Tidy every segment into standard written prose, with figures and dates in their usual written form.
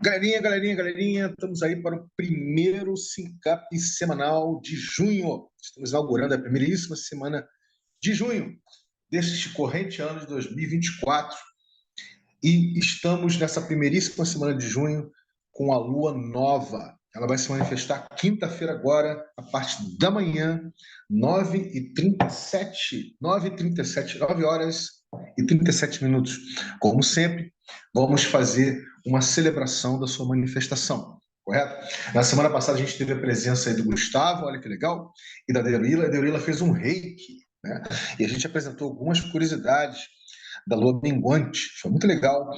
Galerinha, estamos aí para o primeiro Syncap semanal de junho. Estamos inaugurando a primeiríssima semana de junho deste corrente ano de 2024 e estamos nessa primeiríssima semana de junho com a lua nova. Ela vai se manifestar quinta-feira agora, a parte da manhã, 9h37, 9 horas e 37 minutos. Como sempre, vamos fazer uma celebração da sua manifestação, correto? Na semana passada a gente teve a presença aí do Gustavo, olha que legal, e da Derila. A Derila fez um reiki, né? E a gente apresentou algumas curiosidades da lua minguante. Foi muito legal.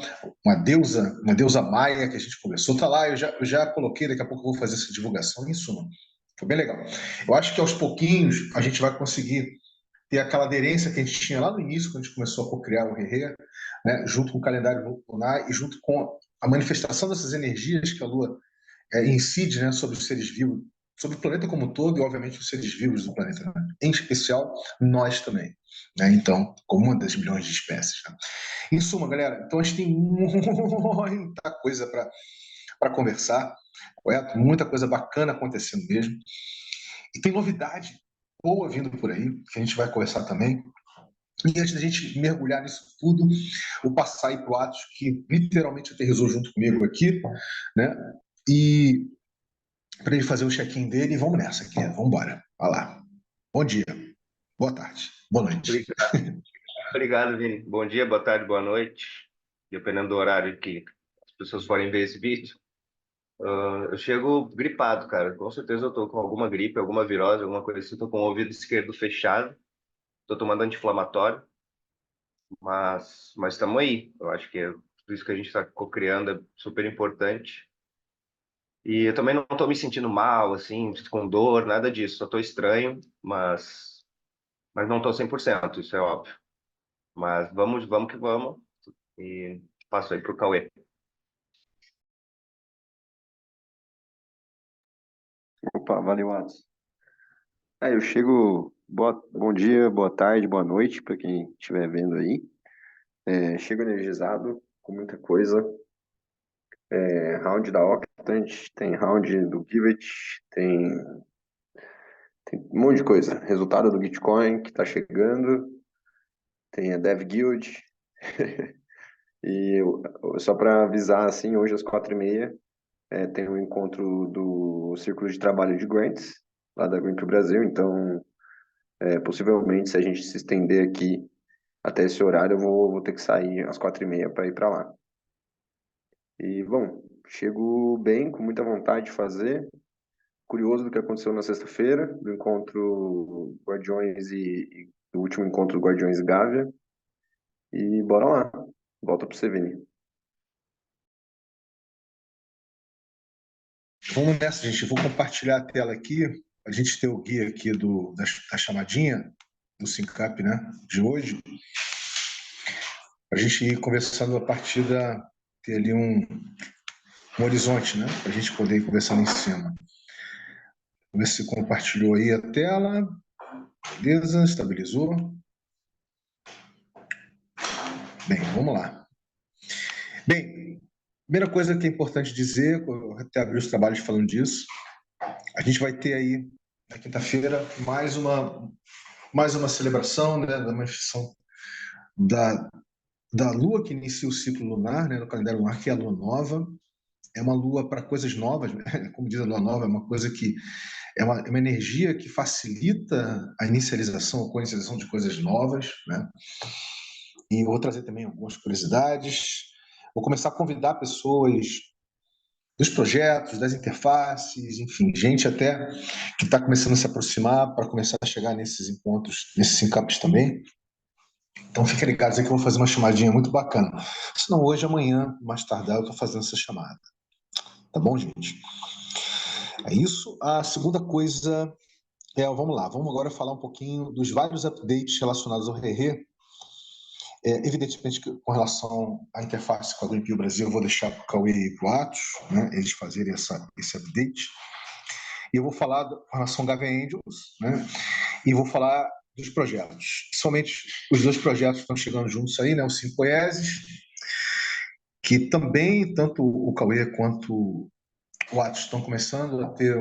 Uma deusa maia que a gente conversou. Tá lá, eu já coloquei, daqui a pouco eu vou fazer essa divulgação em suma. Foi bem legal. Eu acho que aos pouquinhos a gente vai conseguir ter aquela aderência que a gente tinha lá no início, quando a gente começou a co-criar o Rerê, né, junto com o calendário lunar e junto com a manifestação dessas energias que a Lua incide, né, sobre os seres vivos, sobre o planeta como um todo e, obviamente, os seres vivos do planeta, né? Em especial, nós também. Né? Então, como uma das milhões de espécies. Né? Em suma, galera, então a gente tem muita coisa para conversar, correto? Muita coisa bacana acontecendo mesmo. E tem novidade boa vindo por aí, que a gente vai conversar também. E antes da gente mergulhar nisso tudo, vou passar aí para o Atos, que literalmente aterrissou junto comigo aqui, né? E para ele fazer o check-in dele, e vamos nessa aqui, vamos embora. Vai lá. Bom dia, boa tarde, boa noite. Obrigado, Vini. Bom dia, boa tarde, boa noite. Dependendo do horário que as pessoas forem ver esse vídeo. Eu chego gripado, cara. Com certeza eu tô com alguma gripe, alguma virose, alguma coisa assim. Tô com o ouvido esquerdo fechado. Tô tomando anti-inflamatório. Mas estamos aí. Eu acho que tudo isso que a gente está co-criando é super importante. E eu também não tô me sentindo mal, assim, com dor, nada disso. Só tô estranho, mas não tô 100%, isso é óbvio. Mas vamos que vamos. E passo aí pro Cauê. Opa, valeu, Atos. Eu chego. Bom dia, boa tarde, boa noite para quem estiver vendo aí. Chego energizado com muita coisa. Round da Octant, tem round do Pivot, tem um monte de coisa. Resultado do Bitcoin que está chegando, tem a Dev Guild. E só para avisar, assim, hoje às 4h30 tem um encontro do Círculo de Trabalho de Grants, lá da Green pro Brasil. Então, possivelmente, se a gente se estender aqui até esse horário, eu vou ter que sair às 4h30 para ir para lá. E, bom, chego bem, com muita vontade de fazer. Curioso do que aconteceu na sexta-feira, do encontro Guardiões e do último encontro Guardiões e Gávea. E bora lá. Volta para você, Vini. Vamos nessa, gente. Eu vou compartilhar a tela aqui. A gente tem o guia aqui da chamadinha do Syncap, né, de hoje. Para a gente ir conversando a partir ter ali um horizonte, né? Para a gente poder ir conversando em cima. Vamos ver se compartilhou aí a tela. Beleza, estabilizou. Bem, vamos lá. Bem, primeira coisa que é importante dizer, eu até abri os trabalhos falando disso, a gente vai ter aí, na quinta-feira, mais uma celebração, né, da manifestação da Lua, que inicia o ciclo lunar, né, no calendário lunar, que é a Lua Nova. É uma Lua para coisas novas, né? Como diz a Lua Nova, é uma coisa que é uma energia que facilita a inicialização ou coinicialização de coisas novas, né? E eu vou trazer também algumas curiosidades. Vou começar a convidar pessoas dos projetos, das interfaces, enfim, gente até que está começando a se aproximar para começar a chegar nesses encontros, nesses syncaps também. Então, fiquem ligados aí que eu vou fazer uma chamadinha muito bacana. Se não hoje, amanhã, mais tardar, eu estou fazendo essa chamada. Tá bom, gente? É isso. A segunda coisa vamos lá, vamos agora falar um pouquinho dos vários updates relacionados ao Rerê. Evidentemente, com relação à interface com a Greenpeace Brasil, eu vou deixar para o Cauê e para o Atos, né, eles fazerem esse update. E eu vou falar com relação ao Gavin Angels, né, e vou falar dos projetos. Somente os dois projetos estão chegando juntos aí, né, o Simpoiesis, que também tanto o Cauê quanto o Atos estão começando a ter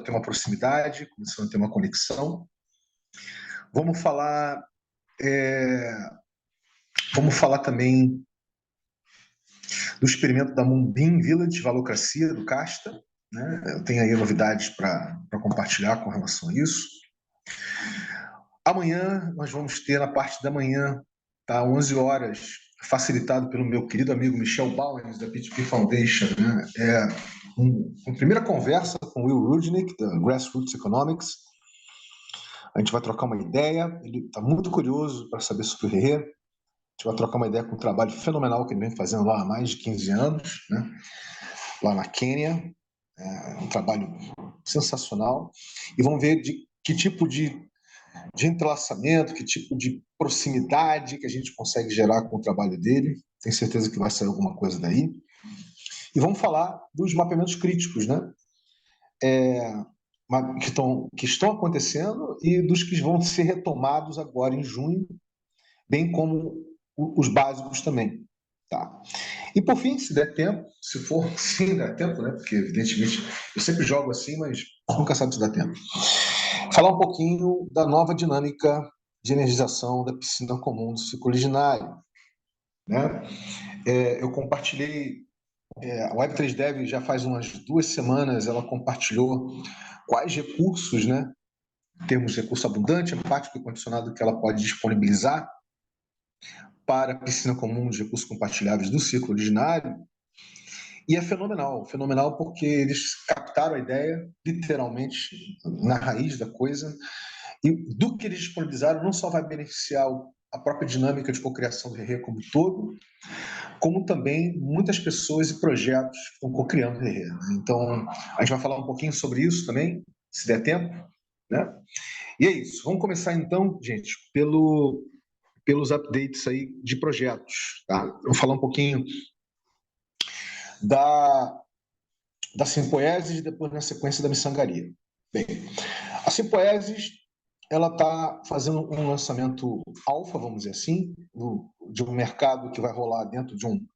uma proximidade, começando a ter uma conexão. Vamos falar também do experimento da Moonbeam Village, Valocracia, do Casta, né? Eu tenho aí novidades para compartilhar com relação a isso. Amanhã nós vamos ter, na parte da manhã, tá, 11 horas, facilitado pelo meu querido amigo Michel Bowens, da P2P Foundation, né? Uma primeira conversa com o Will Rudnick, da Grassroots Economics. A gente vai trocar uma ideia, ele está muito curioso para saber sobre o Rerê. A gente vai trocar uma ideia com o trabalho fenomenal que ele vem fazendo lá há mais de 15 anos, né? Lá na Quênia. Um trabalho sensacional. E vamos ver de que tipo de entrelaçamento, que tipo de proximidade que a gente consegue gerar com o trabalho dele. Tenho certeza que vai sair alguma coisa daí. E vamos falar dos mapeamentos críticos, né? Que estão acontecendo e dos que vão ser retomados agora em junho, bem como os básicos também. Tá? E por fim, se der tempo, se for, sim, der tempo, né? Porque evidentemente eu sempre jogo assim, mas nunca sabe se dá tempo. Falar um pouquinho da nova dinâmica de energização da piscina comum do ciclo originário, né? Eu compartilhei, a Web3Dev já faz umas 2 semanas, ela compartilhou quais recursos, né? Temos recurso abundante, empático e condicionado que ela pode disponibilizar para a piscina comum de recursos compartilháveis do ciclo originário. E é fenomenal porque eles captaram a ideia, literalmente, na raiz da coisa, e do que eles disponibilizaram não só vai beneficiar a própria dinâmica de cocriação do Rerê como um todo, como também muitas pessoas e projetos que estão cocriando o Rerê. Então, a gente vai falar um pouquinho sobre isso também, se der tempo, né? E é isso. Vamos começar então, gente, pelos updates aí de projetos. Tá? Eu vou falar um pouquinho da Simpoiesis e depois na sequência da Miçangaria. Bem, a Simpoiesis ela está fazendo um lançamento alfa, vamos dizer assim, de um mercado que vai rolar dentro de um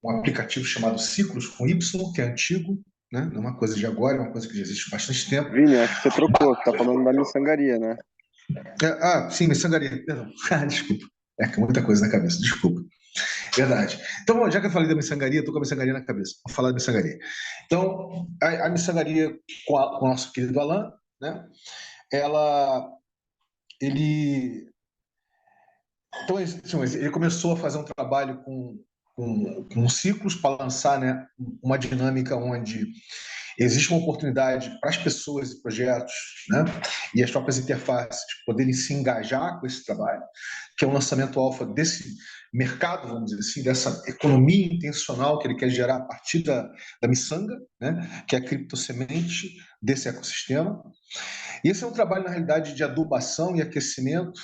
aplicativo chamado Ciclos com Y, que é antigo, né? Não é uma coisa de agora, é uma coisa que já existe há bastante tempo. Vini, acho que você trocou, você está falando da miçangaria, né? Sim, Miçangaria, perdão. Desculpa. Que é muita coisa na cabeça, desculpa. Verdade. Então, já que eu falei da miçangaria, estou com a miçangaria na cabeça. Vou falar da miçangaria. Então, a miçangaria com o nosso querido Alan, né? Ele começou a fazer um trabalho com ciclos para lançar, né, uma dinâmica onde existe uma oportunidade para as pessoas e projetos, né, e as próprias interfaces poderem se engajar com esse trabalho, que é um lançamento alfa desse mercado, vamos dizer assim, dessa economia intencional que ele quer gerar a partir da miçanga, né, que é a criptosemente desse ecossistema. E esse é um trabalho, na realidade, de adubação e aquecimento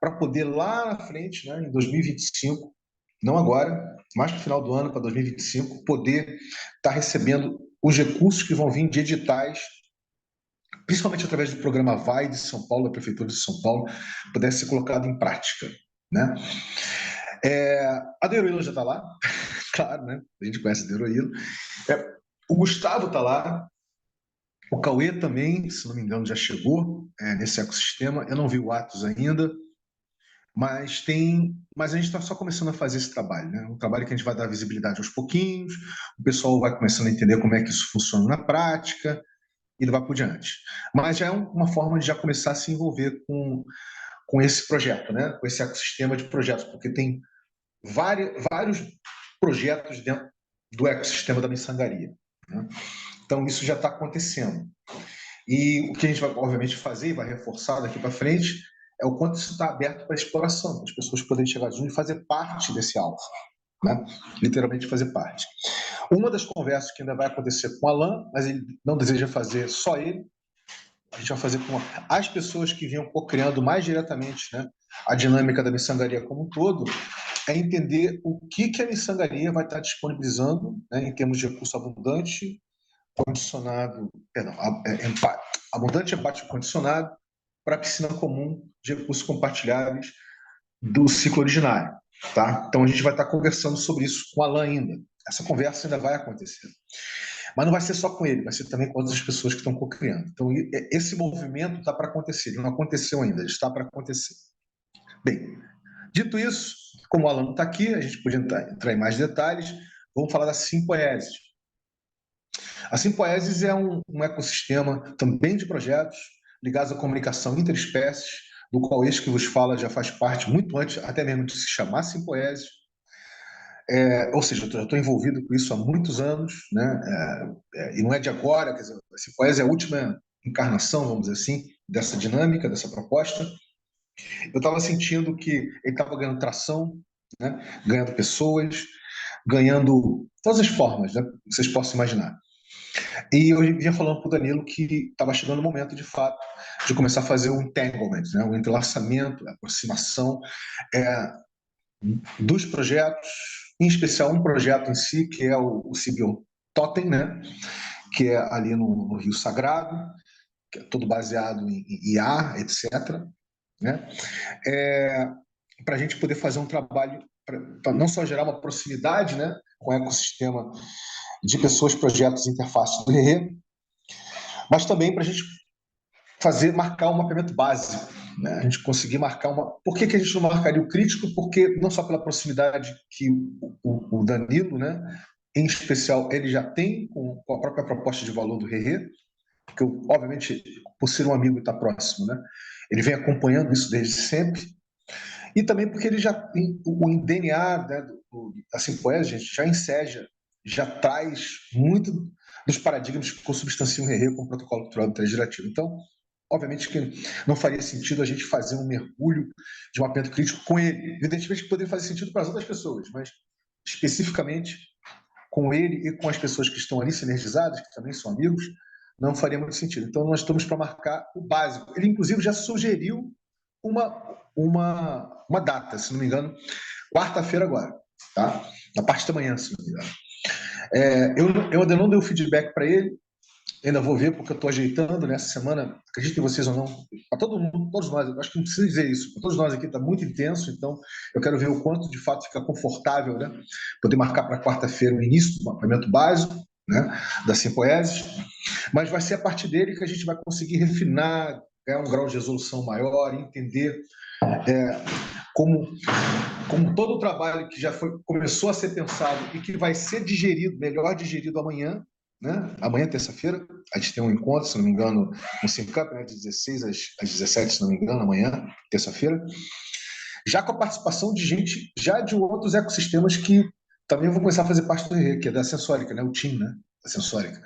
para poder lá na frente, né, em 2025, não agora, mais para o final do ano, para 2025, poder estar recebendo os recursos que vão vir de editais, principalmente através do programa VAI de São Paulo, da Prefeitura de São Paulo, pudesse ser colocado em prática. Né? A Deroilo já está lá, claro, né? A gente conhece a Deroilo. O Gustavo está lá, o Cauê também, se não me engano, já chegou nesse ecossistema. Eu não vi o Atos ainda, mas a gente está só começando a fazer esse trabalho, né? Um trabalho que a gente vai dar visibilidade aos pouquinhos, o pessoal vai começando a entender como é que isso funciona na prática e vai por diante. Mas já é uma forma de já começar a se envolver com esse projeto, né? Com esse ecossistema de projetos, porque tem vários projetos dentro do ecossistema da miçangaria. Né? Então, isso já está acontecendo. E o que a gente vai, obviamente, fazer e vai reforçar daqui para frente é o quanto isso está aberto para exploração, para as pessoas poderem chegar junto e fazer parte desse alfa. Né? Literalmente fazer parte. Uma das conversas que ainda vai acontecer com o Alan, mas ele não deseja fazer só ele, a gente vai fazer com as pessoas que vinham co-criando mais diretamente, né, a dinâmica da miçangaria como um todo, é entender o que a miçangaria vai estar disponibilizando, né, em termos de recurso abundante, condicionado, abundante, empático condicionado para a piscina comum de recursos compartilháveis do ciclo originário. tá? Então a gente vai estar conversando sobre isso com o Alan ainda. Essa conversa ainda vai acontecer. Mas não vai ser só com ele, vai ser também com outras pessoas que estão co-criando. Então esse movimento está para acontecer, ele não aconteceu ainda, ele está para acontecer. Bem, dito isso, como o Alan não está aqui, a gente podia entrar em mais detalhes, vamos falar da Simpoiesis. A Simpoiesis é um ecossistema também de projetos ligados à comunicação interespécies, do qual este que vos fala já faz parte muito antes, até mesmo de se chamar Simpoiesis. Ou seja, eu já estou envolvido com isso há muitos anos, né? E não é de agora, quer dizer, a Simpoiesis é a última encarnação, vamos dizer assim, dessa dinâmica, dessa proposta. Eu estava sentindo que ele estava ganhando tração, né? Ganhando pessoas, ganhando todas as formas, né? Que vocês possam imaginar. E eu vinha falando para o Danilo que estava chegando o momento, de fato, de começar a fazer o entanglement, né? O entrelaçamento, a aproximação dos projetos, em especial um projeto em si, que é o Sibion Totem, né? Que é ali no Rio Sagrado, que é todo baseado em IA, etc. Né? Para a gente poder fazer um trabalho para não só gerar uma proximidade, né, com o ecossistema de pessoas, projetos e interfaces do RE, mas também para a gente marcar um mapeamento básico, né? A gente conseguir marcar uma... Por que a gente não marcaria o crítico? Porque não só pela proximidade que o Danilo, né, em especial, ele já tem com a própria proposta de valor do RE, porque, obviamente, por ser um amigo e estar próximo, né, ele vem acompanhando isso desde sempre, e também porque ele já o DNA, né, da Simpoiesis, gente, já enseja, já traz muito dos paradigmas que consubstanciam o RE com o protocolo cultural do transgerativo. Então, obviamente que não faria sentido a gente fazer um mergulho de mapeamento crítico com ele. Evidentemente que poderia fazer sentido para as outras pessoas, mas especificamente com ele e com as pessoas que estão ali sinergizadas, que também são amigos, não faria muito sentido. Então, nós estamos para marcar o básico. Ele, inclusive, já sugeriu uma data, se não me engano, quarta-feira agora, tá? Na parte da manhã, se não me engano. Eu ainda não dei o feedback para ele, ainda vou ver, porque eu estou ajeitando nessa semana, acreditem vocês ou não, para todo mundo, todos nós, eu acho que não precisa dizer isso, para todos nós aqui está muito intenso, então eu quero ver o quanto de fato fica confortável, né? Poder marcar para quarta-feira o início do mapeamento básico, né? Da Simpoiesis, mas vai ser a partir dele que a gente vai conseguir refinar, ganhar um grau de resolução maior, entender como todo o trabalho que já começou a ser pensado e que vai ser digerido, melhor digerido amanhã, né? Amanhã, terça-feira, a gente tem um encontro, se não me engano, no Simcamp, né? De 16 às 17, se não me engano, amanhã, terça-feira, já com a participação de gente já de outros ecossistemas que também vão começar a fazer parte do RE, que é da Sensórica, né? O TIM, né? Da Sensórica.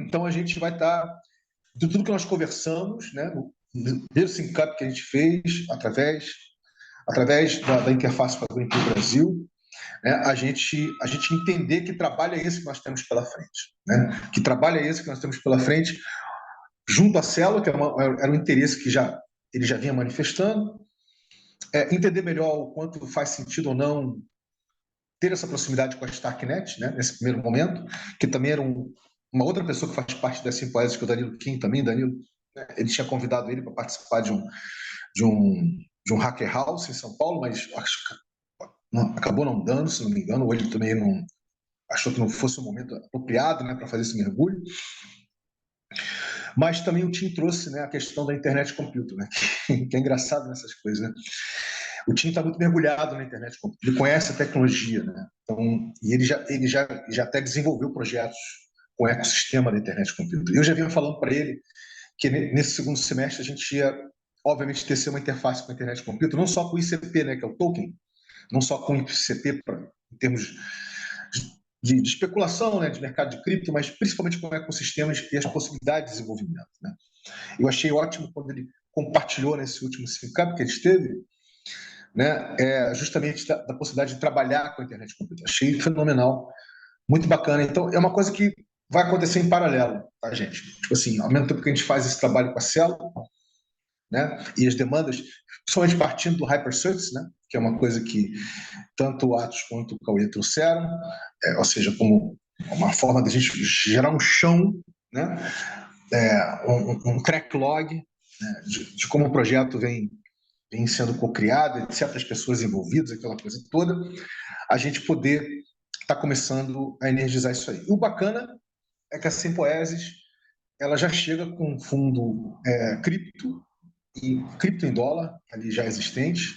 Então, a gente vai estar, de tudo que nós conversamos, né? No primeiro Simcamp que a gente fez, através da interface para o Greenpeace Brasil, né, a gente entender que trabalho é esse que nós temos pela frente. Né? Que trabalho é esse que nós temos pela frente, junto à Celo, que era um interesse que ele já vinha manifestando, entender melhor o quanto faz sentido ou não ter essa proximidade com a Starknet, né, nesse primeiro momento, que também era uma outra pessoa que faz parte dessa Simpoiesis, que é o Danilo Kim também. Danilo, né, ele tinha convidado ele para participar de um Hacker House em São Paulo, mas acho que acabou não dando, se não me engano, ou ele também não achou que não fosse o momento apropriado, né, para fazer esse mergulho. Mas também o Tim trouxe, né, a questão da internet computer, né, que é engraçado nessas coisas. Né? O Tim está muito mergulhado na internet computer, ele conhece a tecnologia, né? Então, e ele já até desenvolveu projetos com o ecossistema da internet computer. Eu já vinha falando para ele que nesse segundo semestre a gente ia, obviamente, tecer uma interface com a internet computer, não só com o ICP, né, que é o token, não só com o ICP em termos de especulação, né, de mercado de cripto, mas principalmente com ecossistemas e as possibilidades de desenvolvimento. Né? Eu achei ótimo quando ele compartilhou nesse último Simcamp que ele esteve, né, justamente da possibilidade de trabalhar com a internet computer. Achei fenomenal, muito bacana. Então, é uma coisa que vai acontecer em paralelo, tá, gente? Tipo assim, ao mesmo tempo que a gente faz esse trabalho com a Celo, né, e as demandas, principalmente partindo do Hypersurface, né, que é uma coisa que tanto o Atos quanto o Cauê trouxeram, ou seja, como uma forma de a gente gerar um chão, né, um track log, né, de como o projeto vem vem sendo cocriado, etc., as pessoas envolvidas, aquela coisa toda, a gente poder estar começando a energizar isso aí. E o bacana é que a Simpoesis ela já chega com um fundo cripto em dólar, ali já existente,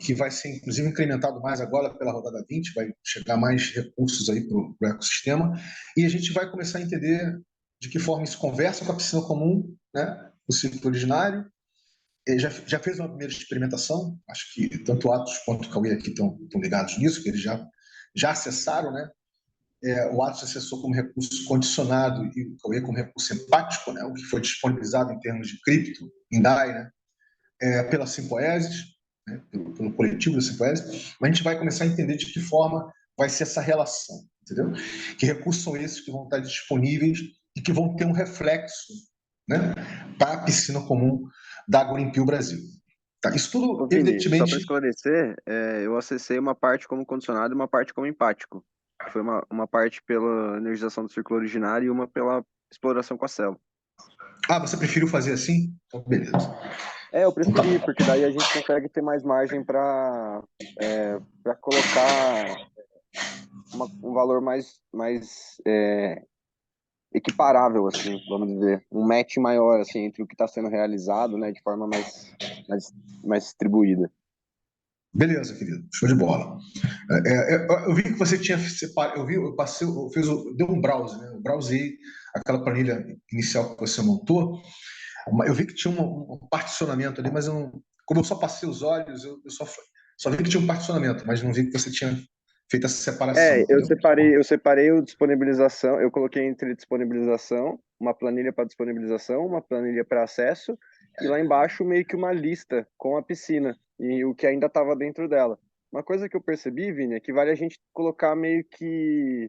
que vai ser inclusive incrementado mais agora pela rodada 20, vai chegar mais recursos aí para o ecossistema, e a gente vai começar a entender de que forma isso conversa com a piscina comum, né, o ciclo originário. Já fez uma primeira experimentação, acho que tanto o Atos quanto o Cauê aqui estão ligados nisso, que eles já acessaram, né? O Atos acessou como recurso condicionado e o Cauê como recurso empático, né? O que foi disponibilizado em termos de cripto, em DAI, né? Pela Simpoesis, né? pelo coletivo da Simpoesis, mas a gente vai começar a entender de que forma vai ser essa relação, entendeu? Que recursos são esses que vão estar disponíveis e que vão ter um reflexo, né, para a piscina comum da Greenpeace Brasil. Tá? Isso tudo, Ô, Vini, só para evidentemente... esclarecer, eu acessei uma parte como condicionado e uma parte como empático. Foi uma parte pela energização do círculo originário e uma pela exploração com a célula. Ah, você preferiu fazer assim? Então, beleza. Eu Então, tá. preferi, porque daí a gente consegue ter mais margem para colocar um valor mais equiparável, assim, vamos dizer, um match maior, assim, entre o que está sendo realizado, né, de forma mais distribuída. Beleza, querido. Show de bola. Eu vi que você tinha separado, deu um browse, né? Eu browsei aquela planilha inicial que você montou. Eu vi que tinha um particionamento ali, mas como eu só passei os olhos, eu só vi que tinha um particionamento, mas não vi que você tinha feito essa separação, Eu entendeu? separei o disponibilização, eu coloquei entre disponibilização, uma planilha para disponibilização, uma planilha para acesso, e lá embaixo meio que uma lista com a piscina e o que ainda estava dentro dela. Uma coisa que eu percebi, Vini, é que vale a gente colocar meio que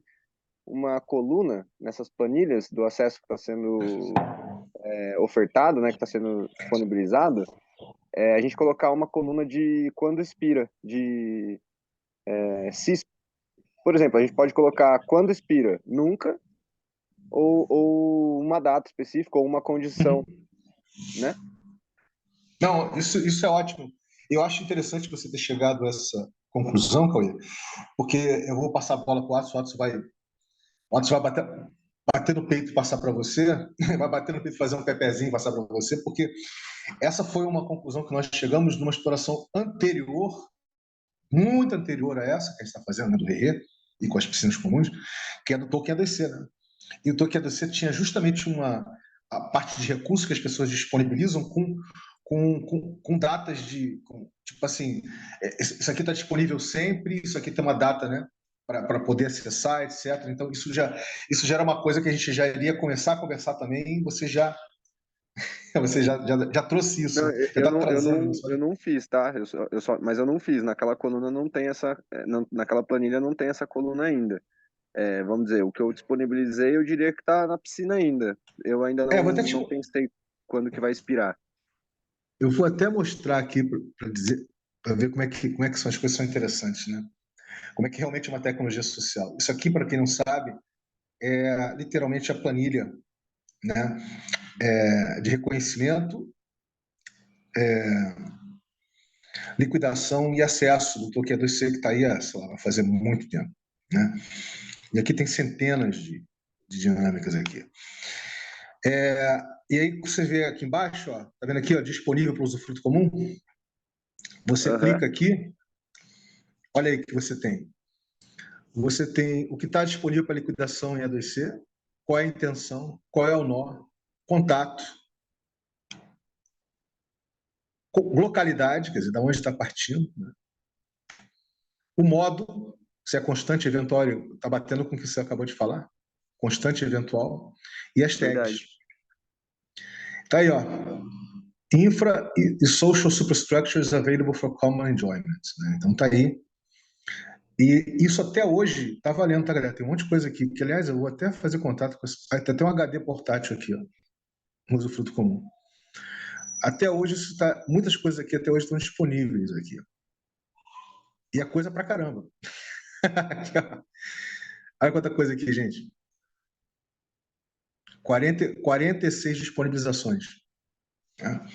uma coluna nessas planilhas do acesso que está sendo ofertado, né, que está sendo disponibilizado, a gente colocar uma coluna de quando expira, de se por exemplo, a gente pode colocar quando expira, nunca, ou uma data específica, ou uma condição, né? Não, isso é ótimo. Eu acho interessante você ter chegado a essa conclusão, Cauê, porque eu vou passar a bola para o Atos o Atos vai bater no peito e passar para você, vai bater no peito e fazer um pepezinho e passar para você, porque essa foi uma conclusão que nós chegamos numa exploração anterior, muito anterior a essa que a gente está fazendo, né, do Rerê, e com as piscinas comuns, que é do Tolkien ADC, né? E o Tolkien ADC tinha justamente a parte de recursos que as pessoas disponibilizam com datas tipo assim, isso aqui está disponível sempre, isso aqui tem uma data, né? Para poder acessar, etc. Então, isso já era uma coisa que a gente já iria começar a conversar também. Você já trouxe isso, Não, né? Já está trazendo isso. eu não fiz, tá? Mas eu não fiz. Naquela coluna não tem naquela planilha não tem essa coluna ainda. Vamos dizer, o que eu disponibilizei, eu diria que está na piscina ainda. Eu ainda Vou até não pensei quando que vai expirar. eu vou até mostrar aqui para dizer, para ver como é que são as coisas são interessantes, né? Como é que realmente é uma tecnologia social. Isso aqui, para quem não sabe, é literalmente a planilha, né? De reconhecimento, liquidação e acesso do Token 2C que está aí, sei lá, vai fazer muito tempo, né? E aqui tem centenas de dinâmicas aqui. E aí você vê aqui embaixo, ó, tá vendo aqui, ó, disponível para usufruto comum? Você Aham. clica aqui, olha aí o que você tem. Você tem o que está disponível para liquidação em A2C, qual é a intenção, qual é o nó, contato, localidade, quer dizer, de onde está partindo, né? O modo, se é constante, eventual, está batendo com o que você acabou de falar, constante, eventual, e as tags. Verdade. Tá aí, ó. Infra e social superstructures available for common enjoyment, né? Então tá aí. E isso até hoje está valendo, tá, galera? Tem um monte de coisa aqui, que aliás eu vou até fazer contato com esse. Tem até um HD portátil aqui, ó, no usufruto comum. Até hoje muitas coisas aqui até hoje estão disponíveis aqui. E é coisa pra caramba. Olha quanta coisa aqui, gente. 46 disponibilizações. Né?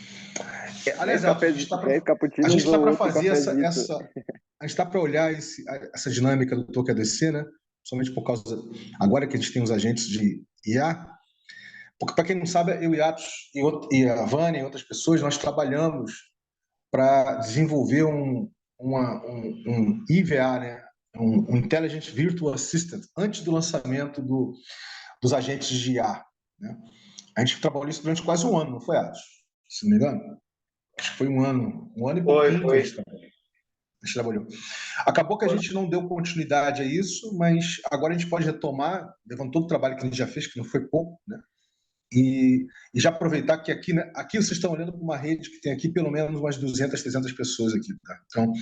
Aliás, 10 Elton, cafés, 10 a cappuccinos gente está ou para outro fazer cafezito. a gente está para olhar essa dinâmica do Toque ADC, né? Somente por causa, agora que a gente tem os agentes de IA, porque para quem não sabe, eu e Atos e a Vânia e outras pessoas, nós trabalhamos para desenvolver um IVA, né? Um Intelligent Virtual Assistant, antes do lançamento dos agentes de IA. Né? A gente trabalhou isso durante quase um ano, não foi, Atos? Se não me engano. Acho que foi um ano e pouquinho que a gente trabalhou. Acabou que a gente não deu continuidade a isso, mas agora a gente pode retomar, levando todo o trabalho que a gente já fez, que não foi pouco, né? E já aproveitar que aqui, né, aqui vocês estão olhando para uma rede que tem aqui pelo menos umas 200, 300 pessoas aqui. Tá? Então,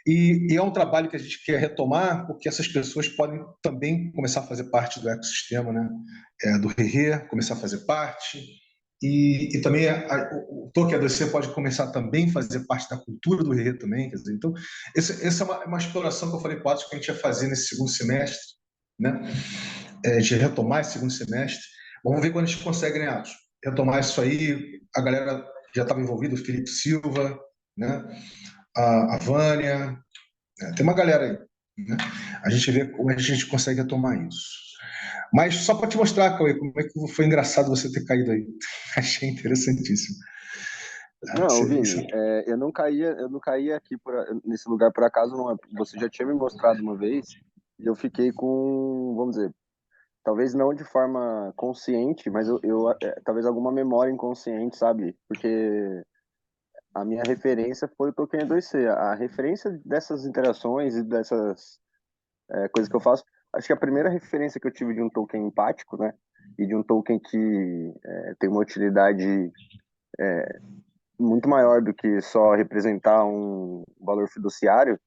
e é um trabalho que a gente quer retomar, porque essas pessoas podem também começar a fazer parte do ecossistema, né? Do ReRe, começar a fazer parte. E também o Toque ADC pode começar também a fazer parte da cultura do ReRe também. Quer dizer, então, essa é uma exploração que eu falei para o Atos que a gente ia fazer nesse segundo semestre, né? De retomar esse segundo semestre. Vamos ver quando a gente consegue, né, Atos? Retomar isso aí. A galera já estava envolvida, o Felipe Silva, né? A Vânia, né? Tem uma galera aí. Né? A gente vê como a gente consegue retomar isso. Mas só para te mostrar, Cauê, como é que foi engraçado você ter caído aí. Achei interessantíssimo. Não, Vini, eu não caí aqui nesse lugar por acaso, não. Você já tinha me mostrado uma vez e eu fiquei com, vamos dizer, talvez não de forma consciente, mas talvez alguma memória inconsciente, sabe? Porque a minha referência foi o Tolkien 2C. A referência dessas interações e dessas coisas que eu faço, acho que a primeira referência que eu tive de um Tolkien empático, né? E de um Tolkien que tem uma utilidade muito maior do que só representar um valor fiduciário,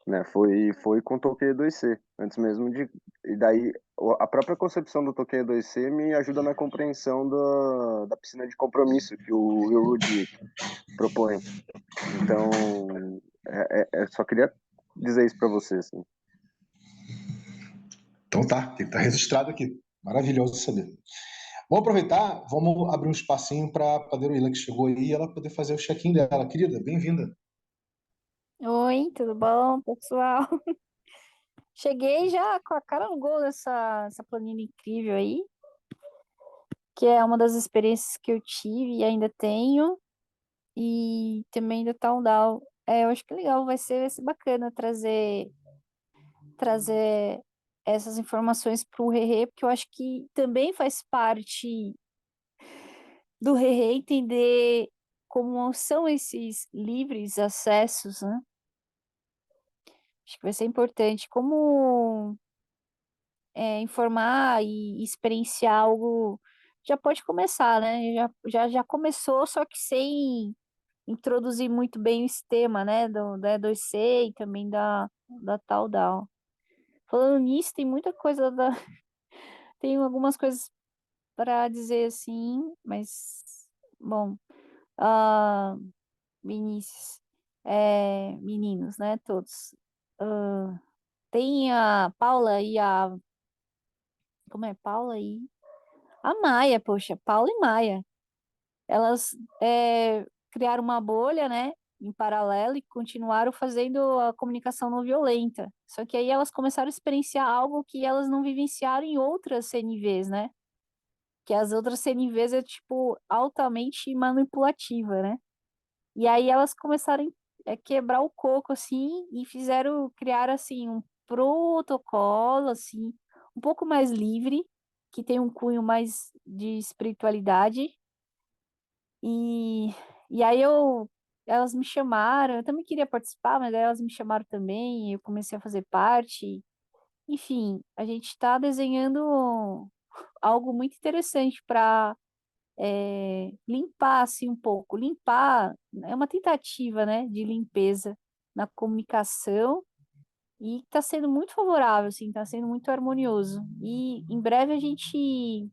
né? Foi com o Tolkien 2C, antes mesmo de e daí a própria concepção do Tolkien 2C me ajuda na compreensão da piscina de compromisso que o Will Rudnick propõe. Então, só queria dizer isso para você, assim. Então tá, está registrado aqui. Maravilhoso saber. Vamos aproveitar, vamos abrir um espacinho para a Deruíla, que chegou aí, e ela poder fazer o check-in dela. Querida, bem-vinda. Oi, tudo bom, pessoal? Cheguei já com a cara no gol dessa planilha incrível aí, que é uma das experiências que eu tive e ainda tenho, e também do Town Down. Eu acho que legal, vai ser bacana trazer essas informações para o Rerê, porque eu acho que também faz parte do Rerê entender como são esses livres acessos, né? Acho que vai ser importante. Como informar e experienciar algo já pode começar, né? Já começou, só que sem introduzir muito bem o sistema, né? Da E2C e também da tal DAO. Falando nisso, tem muita coisa tem algumas coisas para dizer assim, mas bom, ah, Vinícius, meninos, né? Todos. Tem a Paula e a. Como é? Paula e a Maia, poxa, Paula e Maia. Elas criaram uma bolha, né, em paralelo e continuaram fazendo a comunicação não violenta. Só que aí elas começaram a experienciar algo que elas não vivenciaram em outras CNVs, né? Que as outras CNVs é, tipo, altamente manipulativa, né? E aí elas começaram a quebrar o coco, assim, e criar, assim, um protocolo, assim, um pouco mais livre, que tem um cunho mais de espiritualidade, e, e aí elas me chamaram, eu também queria participar, mas aí elas me chamaram também, e eu comecei a fazer parte. Enfim, a gente está desenhando algo muito interessante para limpar assim um pouco. Limpar é uma tentativa, né, de limpeza na comunicação e está sendo muito favorável, assim, está sendo muito harmonioso. E em breve a gente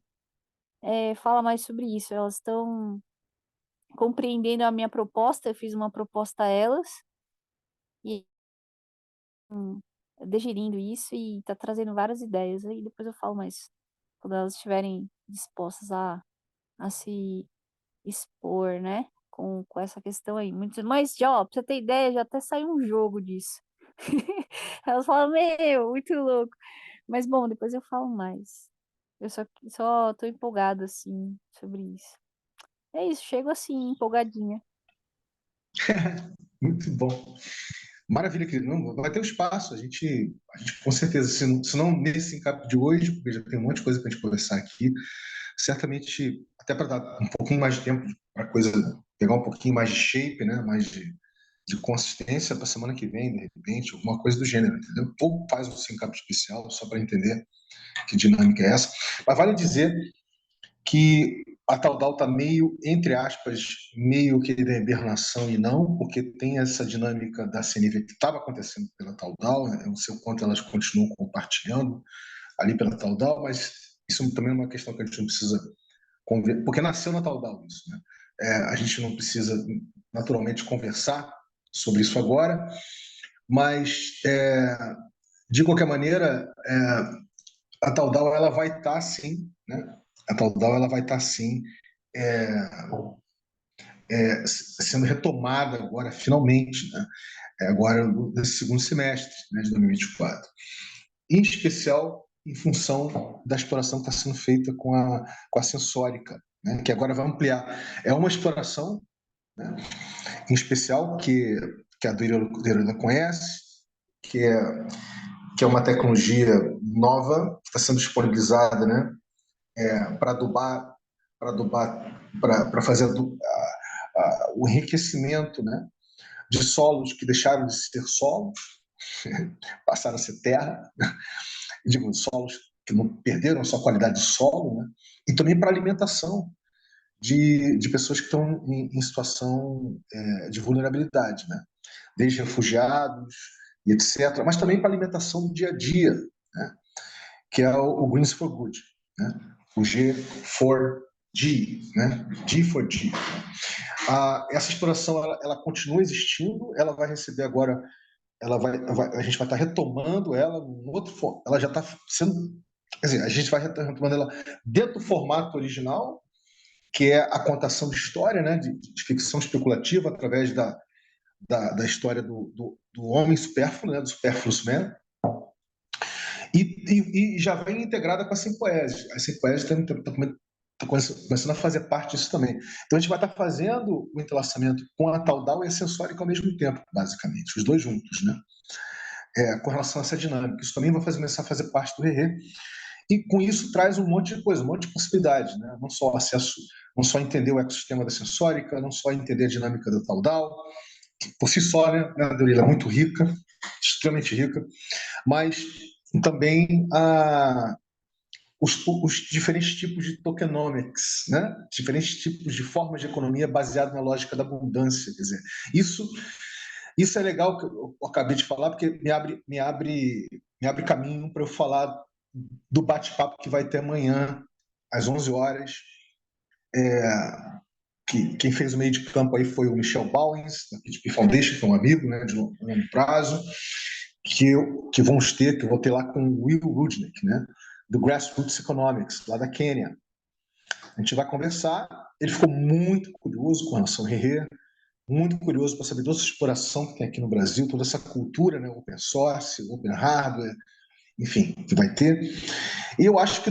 fala mais sobre isso. Elas estão compreendendo a minha proposta, eu fiz uma proposta a elas e digerindo isso e está trazendo várias ideias. Aí depois eu falo mais quando elas estiverem dispostas a se expor, né? Com essa questão aí. Mas, já, ó, pra você ter ideia, já até saiu um jogo disso. Elas falam, meu, muito louco. Mas, bom, depois eu falo mais. Eu só tô empolgada, assim, sobre isso. É isso, chego assim, empolgadinha. Muito bom. Maravilha, querido. Não, vai ter um espaço, a gente com certeza, se não nesse encap de hoje, porque já tem um monte de coisa para a gente conversar aqui, certamente, até para dar um pouquinho mais de tempo para a coisa pegar um pouquinho mais de shape, né? Mais de consistência para a semana que vem, de repente, alguma coisa do gênero, entendeu? Ou faz um encap especial, só para entender que dinâmica é essa. Mas vale dizer que a Taudal está meio, entre aspas, meio que de hibernação e não, porque tem essa dinâmica da CNV que estava acontecendo pela Taudal, né? Eu não sei o quanto elas continuam compartilhando ali pela Taudal, mas isso também é uma questão que a gente não precisa conversar, porque nasceu na Taudal isso, né? A gente não precisa naturalmente conversar sobre isso agora, mas de qualquer maneira, a Taudal ela vai estar sim, né? A Taudal ela vai estar sim é, sendo retomada agora, finalmente, né? Agora nesse segundo semestre, né, de 2024. Em especial em função da exploração que está sendo feita com a sensórica, né, que agora vai ampliar. É uma exploração, né, em especial que a Doirela conhece, que é uma tecnologia nova, que está sendo disponibilizada, né, para adubar, para fazer o enriquecimento, né, de solos que deixaram de ser solos, passaram a ser terra, digo, solos que não perderam a sua qualidade de solo, né, e também para alimentação de pessoas que estão em situação de vulnerabilidade, né, desde refugiados e etc., mas também para alimentação do dia a dia, né, que é o Greens for Good, né, o G4G, né, G4G. Essa exploração ela continua existindo, ela vai receber agora, a gente vai estar retomando ela num outro, ela já está sendo, quer dizer, a gente vai retomando ela dentro do formato original, que é a contação de história, né, de ficção especulativa através da história do homem supérfluo, né, do Superfluous Man, e já vem integrada com a Simpoese. A Simpoese está começando a fazer parte disso também. Então a gente vai estar fazendo o entrelaçamento com a Taudal e a Sensórica ao mesmo tempo, basicamente, os dois juntos, né? Com relação a essa dinâmica. Isso também vai começar a fazer parte do Rerê. E com isso traz um monte de coisa, um monte de possibilidades, né? Não só acesso, não só entender o ecossistema da Sensórica, não só entender a dinâmica da Taudal, que por si só, né, a Dorila é muito rica, extremamente rica, mas também os diferentes tipos de tokenomics, né? Diferentes tipos de formas de economia baseado na lógica da abundância. Quer dizer, isso é legal que eu acabei de falar, porque me abre caminho para eu falar do bate-papo que vai ter amanhã, às 11 horas. Quem fez o meio de campo aí foi o Michel Bowens, da PTP Foundation, que é um amigo, né, de longo prazo, que eu vou ter lá com o Will Rudnick, né, do Grassroots Economics, lá da Quênia. A gente vai conversar. Ele ficou muito curioso com relação ao Rerê, muito curioso para saber toda essa exploração que tem aqui no Brasil, toda essa cultura, né, open source, open hardware, enfim, que vai ter. E eu acho que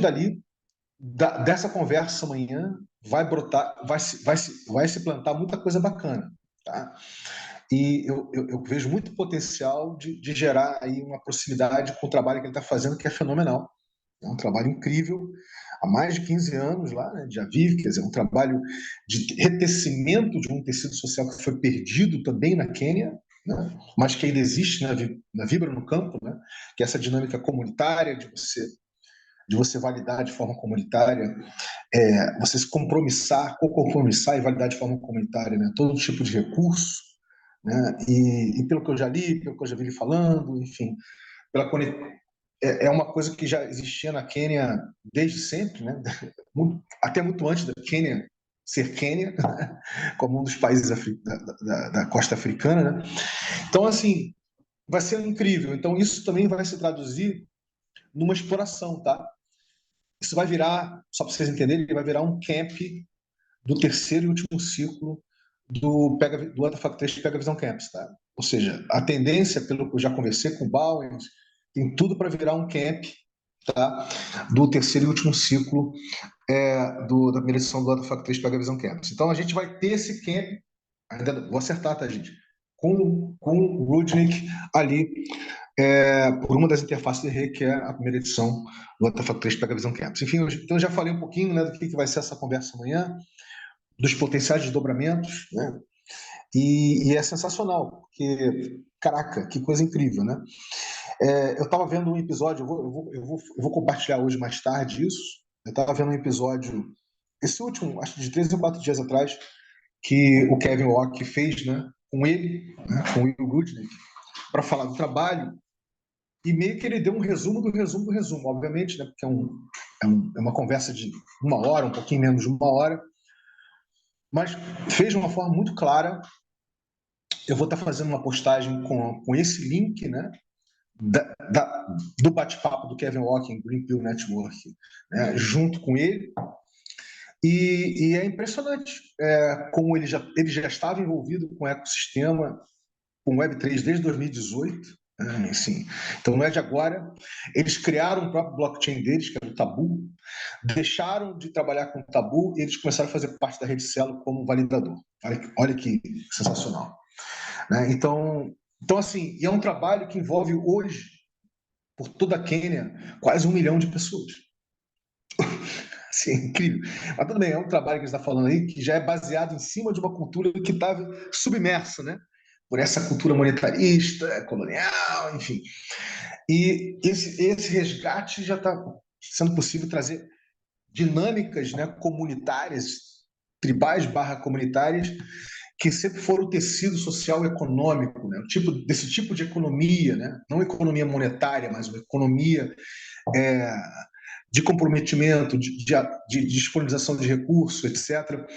dessa conversa amanhã vai brotar, vai se plantar muita coisa bacana, tá? E eu vejo muito potencial de gerar aí uma proximidade com o trabalho que ele está fazendo, que é fenomenal. É um trabalho incrível, há mais de 15 anos lá, né, de Aviv, quer dizer, um trabalho de retecimento de um tecido social que foi perdido também na Quênia, né, mas que ainda existe na Vibra no campo, né, que é essa dinâmica comunitária de você validar de forma comunitária, você se compromissar, co-compromissar e validar de forma comunitária, né, todo tipo de recurso, né, e pelo que eu já li, pelo que eu já vi ele falando, enfim, é uma coisa que já existia na Quênia desde sempre, né, até muito antes da Quênia ser Quênia, como um dos países da costa africana, né? Então, assim, vai ser incrível. Então, isso também vai se traduzir numa exploração, tá? Isso vai virar, só para vocês entenderem, vai virar um camp do terceiro e último ciclo do Artefact 3 Pega Visão Campus, tá? Ou seja, a tendência, pelo que eu já conversei com o Bowens, tem tudo para virar um camp, tá? Do terceiro e último ciclo da primeira edição do Artefact 3 Pega Visão Campus. Então a gente vai ter esse camp, ainda vou acertar, tá, gente? Com o Rudnick ali, por uma das interfaces de rede, que é a primeira edição do Artefact 3 Pega Visão Campus. Enfim, então eu já falei um pouquinho, né, do que vai ser essa conversa amanhã, dos potenciais desdobramentos, né? E é sensacional, porque, caraca, que coisa incrível, né? Eu estava vendo um episódio, eu vou compartilhar hoje mais tarde isso. Eu estava vendo um episódio, esse último, acho que de 3 ou 4 dias atrás, que o Kevin Walker fez, né, com ele, né, com o Will Rudnick, para falar do trabalho, e meio que ele deu um resumo do resumo do resumo, obviamente, né, porque é uma conversa de 1 hora, um pouquinho menos de 1 hora, mas fez de uma forma muito clara. Eu vou estar fazendo uma postagem com esse link, né, do bate-papo do Kevin Walker, Green Pill Network, né, junto com ele. E é impressionante como ele já estava envolvido com o ecossistema, com Web3 desde 2018. Assim. Então não é de agora. Eles criaram o próprio blockchain deles, que é o Tabu, deixaram de trabalhar com o Tabu e eles começaram a fazer parte da rede Celo como validador. Olha que sensacional. Né? Então, assim, é um trabalho que envolve hoje, por toda a Quênia, quase 1 milhão de pessoas. Assim, incrível. Mas tudo bem, é um trabalho que a gente está falando aí que já é baseado em cima de uma cultura que estava submersa, né, por essa cultura monetarista, colonial, enfim. E esse resgate já está sendo possível trazer dinâmicas, né, comunitárias, tribais / comunitárias, que sempre foram o tecido social e econômico, né? Desse tipo de economia, né? Não economia monetária, mas uma economia de comprometimento, de disponibilização de recursos, etc.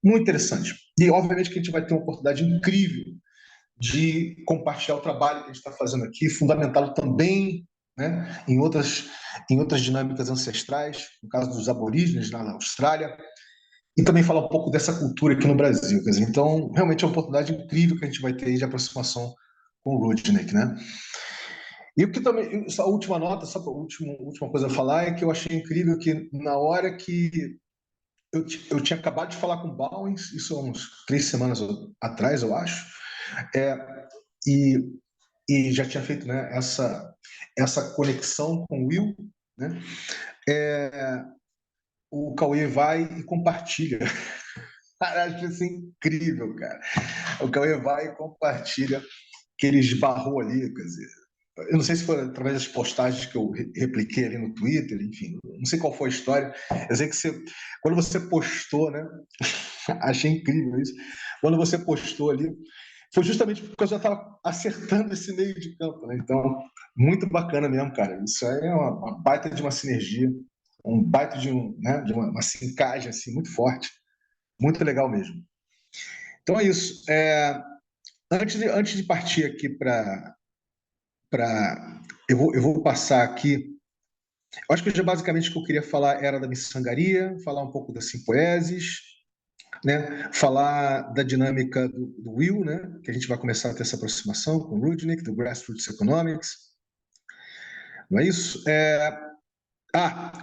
Muito interessante. E, obviamente, que a gente vai ter uma oportunidade incrível de compartilhar o trabalho que a gente está fazendo aqui, fundamentá-lo também, né, em outras dinâmicas ancestrais, no caso dos aborígenes na Austrália, e também falar um pouco dessa cultura aqui no Brasil. Quer dizer, então, realmente é uma oportunidade incrível que a gente vai ter aí de aproximação com o Rudnick, né? E o que também, só a última nota, só a última coisa a falar, é que eu achei incrível que na hora que eu tinha acabado de falar com o Bowens, isso há uns 3 semanas atrás, eu acho, e já tinha feito, né, essa conexão com o Will, né? O Cauê vai e compartilha. Cara, acho isso incrível, cara. O Cauê vai e compartilha que ele esbarrou ali, quer dizer, eu não sei se foi através das postagens que eu repliquei ali no Twitter, enfim, não sei qual foi a história. Eu sei que quando você postou, né? Achei incrível isso. Quando você postou ali, foi justamente porque eu já estava acertando esse meio de campo, né? Então, muito bacana mesmo, cara. Isso aí é uma baita de uma sinergia, um baita né, de uma sincagem assim, muito forte, muito legal mesmo. Então é isso. Antes de partir aqui eu vou passar aqui. Eu acho que já basicamente o que eu queria falar era da miçangaria, falar um pouco das simpoeses, né? Falar da dinâmica do Will, né? Que a gente vai começar a ter essa aproximação com o Rudnick, do Grassroots Economics. Não é isso?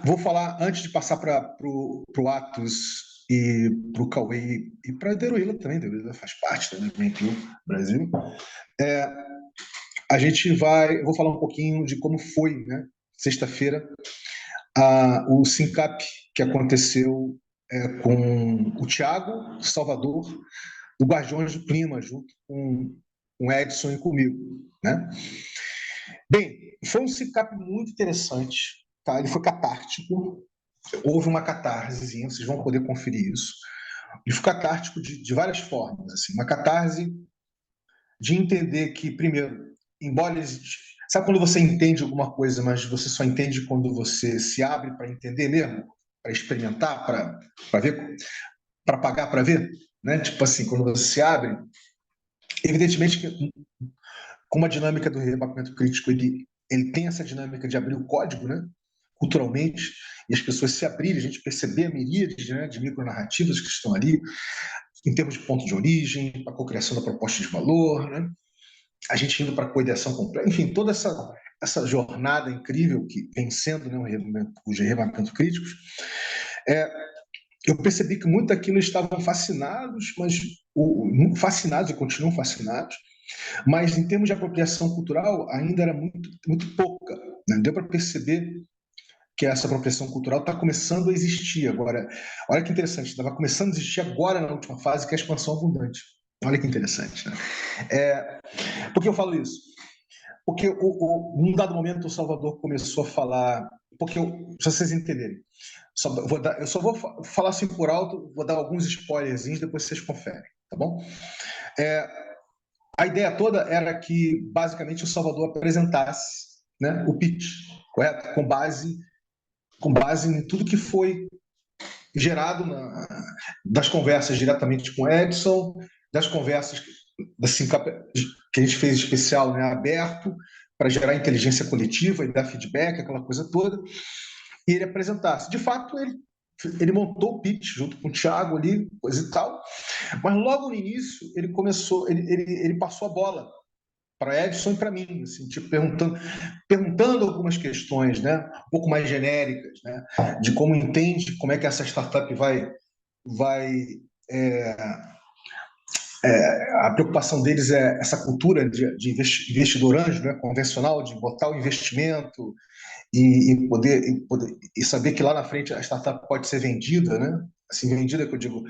Vou falar, antes de passar para o Atos e para o Cauê e para a Deruíla também, Deruíla faz parte da Green Pill Brasil. Eu vou falar um pouquinho de como foi, né, sexta-feira, o SINCAP que aconteceu com o Thiago Salvador, do Guardiões do Clima, junto com o Edson e comigo, né? Bem, foi um SINCAP muito interessante, tá? Ele foi catártico, houve uma catarsezinha, vocês vão poder conferir isso. Ele foi catártico de várias formas, assim, uma catarse de entender que, primeiro, embora sabe quando você entende alguma coisa, mas você só entende quando você se abre para entender mesmo, para experimentar, para ver, para pagar para ver, né? Tipo assim, quando você se abre, evidentemente que com uma dinâmica do rebatimento crítico, ele tem essa dinâmica de abrir o código, né? culturalmente, e as pessoas se abrirem, a gente perceber a miríade, né, de micronarrativas que estão ali, em termos de ponto de origem, a cocriação da proposta de valor, né, a gente indo para a coideação completa, enfim, toda essa jornada incrível que vem sendo, né, os remapeamentos críticos, eu percebi que muito daquilo estavam fascinados, mas fascinados e continuam fascinados, mas em termos de apropriação cultural ainda era muito, muito pouca, né? Deu para perceber que essa apropriação cultural está começando a existir agora. Olha que interessante, estava começando a existir agora na última fase, que é a expansão abundante. Olha que interessante, né? Por que eu falo isso? Porque num dado momento o Salvador começou a falar, porque se vocês entenderem, eu só vou falar assim por alto, vou dar alguns spoilerzinhos, depois vocês conferem, tá bom? A ideia toda era que, basicamente, o Salvador apresentasse, né, o pitch, correto? Com base em tudo que foi gerado das conversas diretamente com o Edson, das conversas assim, que a gente fez especial, né, aberto, para gerar inteligência coletiva e dar feedback, aquela coisa toda, e ele apresentasse. De fato, ele montou o pitch junto com o Thiago ali, coisa e tal, mas logo no início ele começou, ele passou a bola para Edson e para mim, assim, tipo, perguntando algumas questões, né, um pouco mais genéricas, né, de como entende, como é que essa startup vai a preocupação deles é essa cultura de investidor anjo, né, convencional, de botar o investimento e saber que lá na frente a startup pode ser vendida, né? Assim, vendida que eu digo,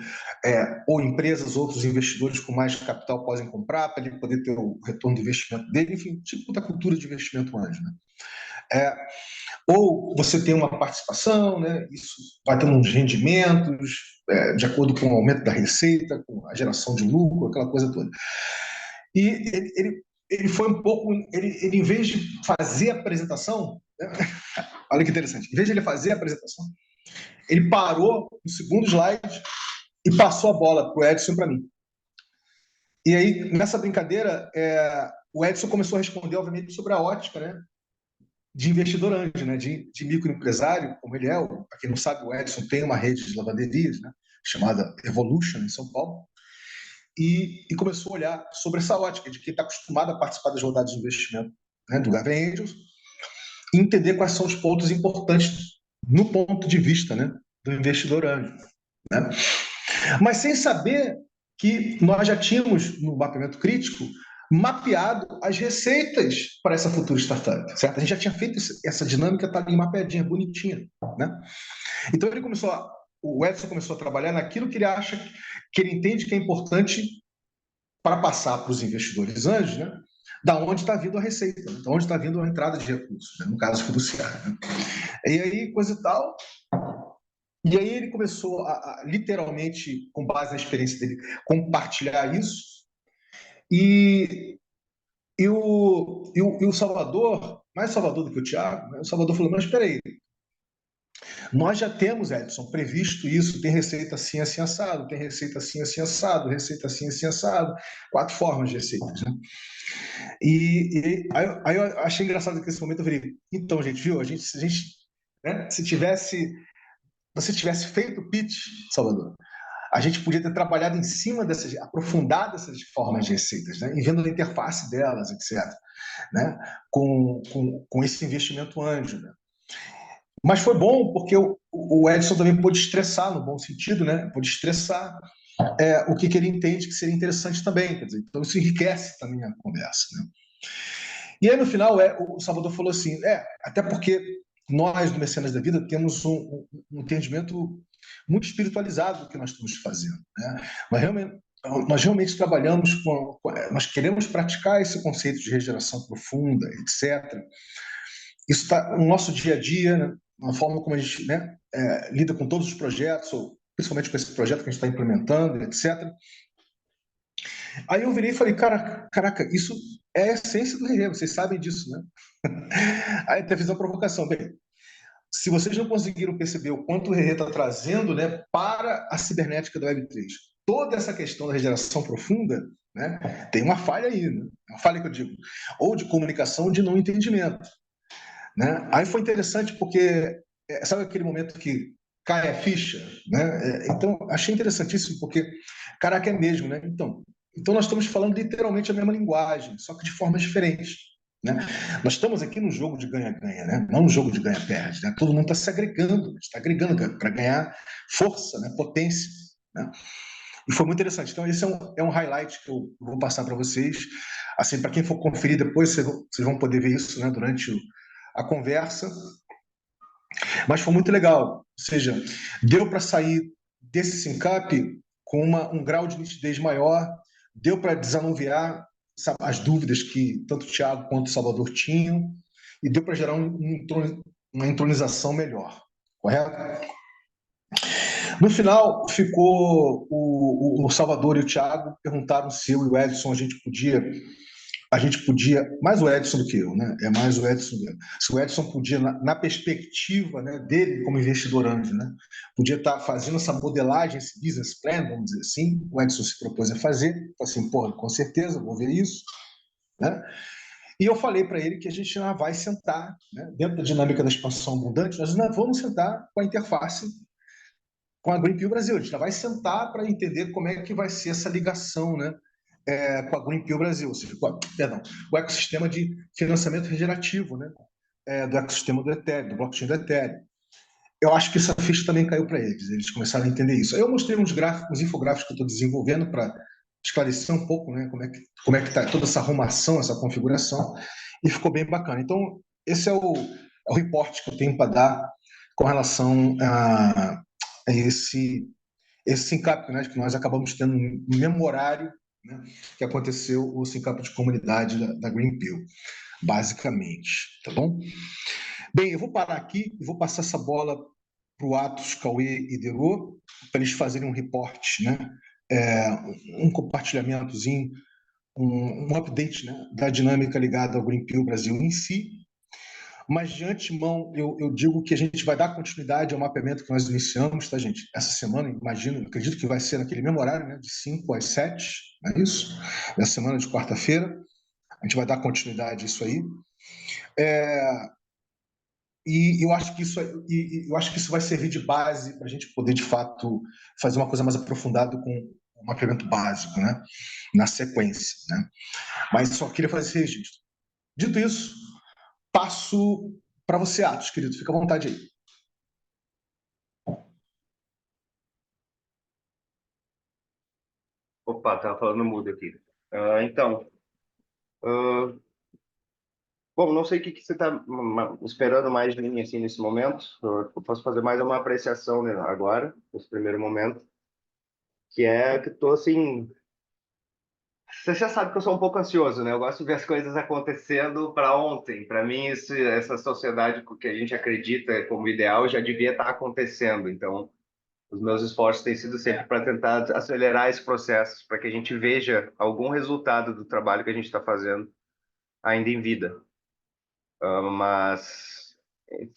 ou empresas, outros investidores com mais capital podem comprar para ele poder ter o retorno do investimento dele, enfim, tipo da cultura de investimento anjo, né? Ou você tem uma participação, né? Isso vai ter uns rendimentos de acordo com o aumento da receita, com a geração de lucro, aquela coisa toda. E ele foi um pouco, ele em vez de fazer a apresentação, né? Olha que interessante, em vez de ele fazer a apresentação, ele parou no segundo slide e passou a bola para o Edson e para mim. E aí, nessa brincadeira, o Edson começou a responder, obviamente, sobre a ótica, né, de investidor anjo, né, de microempresário, como ele é. Para quem não sabe, o Edson tem uma rede de lavanderias, né, chamada Evolution, em São Paulo, e começou a olhar sobre essa ótica de quem está acostumado a participar das rodadas de investimento, né, do Gavin Angels, e entender quais são os pontos importantes no ponto de vista, né, do investidor anjo, né? Mas sem saber que nós já tínhamos, no mapeamento crítico, mapeado as receitas para essa futura startup, certo? A gente já tinha feito essa dinâmica, está ali mapeadinha, bonitinha, né? Então o Edson começou a trabalhar naquilo que ele acha, que ele entende que é importante para passar para os investidores anjos, né? Da onde está vindo a receita, né? Da onde está vindo a entrada de recursos, né? No caso fiduciário, né? E aí, coisa e tal. E aí ele começou literalmente, com base na experiência dele, compartilhar isso. E o Salvador, mais Salvador do que o Thiago, né? O Salvador falou, mas espera aí, nós já temos, Edson, previsto isso, tem receita assim, assim, assado, tem receita assim, assim, assado, receita assim, assim, assado, 4 formas de receitas, né? Aí eu achei engraçado que nesse momento eu falei, então, gente, viu, se a gente, né, se você tivesse feito o pitch, Salvador, a gente podia ter trabalhado em cima dessas, aprofundado essas formas de receitas, né? E vendo a interface delas, etc., né? Com esse investimento anjo, né? Mas foi bom porque o Edson também pôde estressar, no bom sentido, né? Pôde estressar o que ele entende que seria interessante também. Quer dizer, então isso enriquece também a conversa, né? E aí, no final, o Salvador falou assim, até porque nós, do Mecenas da Vida, temos um entendimento muito espiritualizado do que nós estamos fazendo, né? Nós realmente trabalhamos nós queremos praticar esse conceito de regeneração profunda, etc. Isso está no nosso dia a dia, né? Na forma como a gente, né, lida com todos os projetos, ou principalmente com esse projeto que a gente está implementando, etc. Aí eu virei e falei, caraca, isso é a essência do Rê, vocês sabem disso, né? Aí até fiz uma provocação. Bem, se vocês não conseguiram perceber o quanto o Rê está trazendo, né, para a cibernética da Web3, toda essa questão da regeneração profunda, né, tem uma falha aí, né? Uma falha que eu digo, ou de comunicação ou de não entendimento. né? Aí foi interessante porque, sabe aquele momento que cai a ficha, né? Então, achei interessantíssimo porque, caraca, é mesmo, né? Então nós estamos falando literalmente a mesma linguagem, só que de formas diferentes, né? Nós estamos aqui no jogo de ganha-ganha, né? Não no jogo de ganha-perde, né? Todo mundo está se agregando, está agregando para ganhar força, né? Potência, né? E foi muito interessante. Então, esse é um highlight que eu vou passar para vocês. Assim, para quem for conferir depois, vocês vão poder ver isso, né, durante a conversa. Mas foi muito legal. Ou seja, deu para sair desse sync-up com um grau de nitidez maior, deu para desanuviar as dúvidas que tanto o Thiago quanto o Salvador tinham, e deu para gerar uma entronização melhor. Correto? No final, ficou o Salvador e o Thiago perguntaram se eu e o Edson a gente podia, mais o Edson do que eu, né? É mais o Edson, se o Edson podia, na perspectiva, né, dele como investidor anjo, né, podia estar fazendo essa modelagem, esse business plan, vamos dizer assim, o Edson se propôs a fazer, assim, porra, com certeza, vou ver isso, né? E eu falei para ele que a gente ainda vai sentar, né, dentro da dinâmica da expansão abundante, nós ainda vamos sentar com a interface com a Greenpeace Brasil. A gente já vai sentar para entender como é que vai ser essa ligação, né, com a Greenpeace Brasil, ou seja, perdão, o ecossistema de financiamento regenerativo, né, do ecossistema do Ethereum, do blockchain do Ethereum. Eu acho que essa ficha também caiu para eles começaram a entender isso. Aí eu mostrei uns gráficos, uns infográficos que eu estou desenvolvendo para esclarecer um pouco, né, como é que está toda essa arrumação, essa configuração, e ficou bem bacana. Então, esse é o reporte que eu tenho para dar com relação a esse SINCAP, né, que nós acabamos tendo no mesmo horário, né, que aconteceu o SINCAP de comunidade da Greenpeace, basicamente, tá bom? Bem, eu vou parar aqui e vou passar essa bola para o Atos, Cauê e Derô, para eles fazerem um reporte, né, um compartilhamentozinho, um update, né, da dinâmica ligada ao Greenpeace Brasil em si. Mas, de antemão, eu digo que a gente vai dar continuidade ao mapeamento que nós iniciamos, tá, gente? Essa semana, imagino, acredito que vai ser naquele mesmo horário, né? De 5 às 7, não é isso? Na semana de quarta-feira. A gente vai dar continuidade a isso aí. E eu acho que isso vai servir de base para a gente poder, de fato, fazer uma coisa mais aprofundada com o mapeamento básico, né? Na sequência, né? Mas só queria fazer esse registro. Dito isso, passo para você, Atos, querido. Fica à vontade aí. Opa, tava falando mudo aqui. Então, ah, bom, não sei o que você está esperando mais de mim assim nesse momento. Eu posso fazer mais uma apreciação, né, agora, nesse primeiro momento, que é que estou assim. Você já sabe que eu sou um pouco ansioso, né? Eu gosto de ver as coisas acontecendo para ontem. Para mim, essa sociedade que a gente acredita como ideal já devia estar acontecendo. Então, os meus esforços têm sido sempre para tentar acelerar esse processo, para que a gente veja algum resultado do trabalho que a gente está fazendo ainda em vida. Mas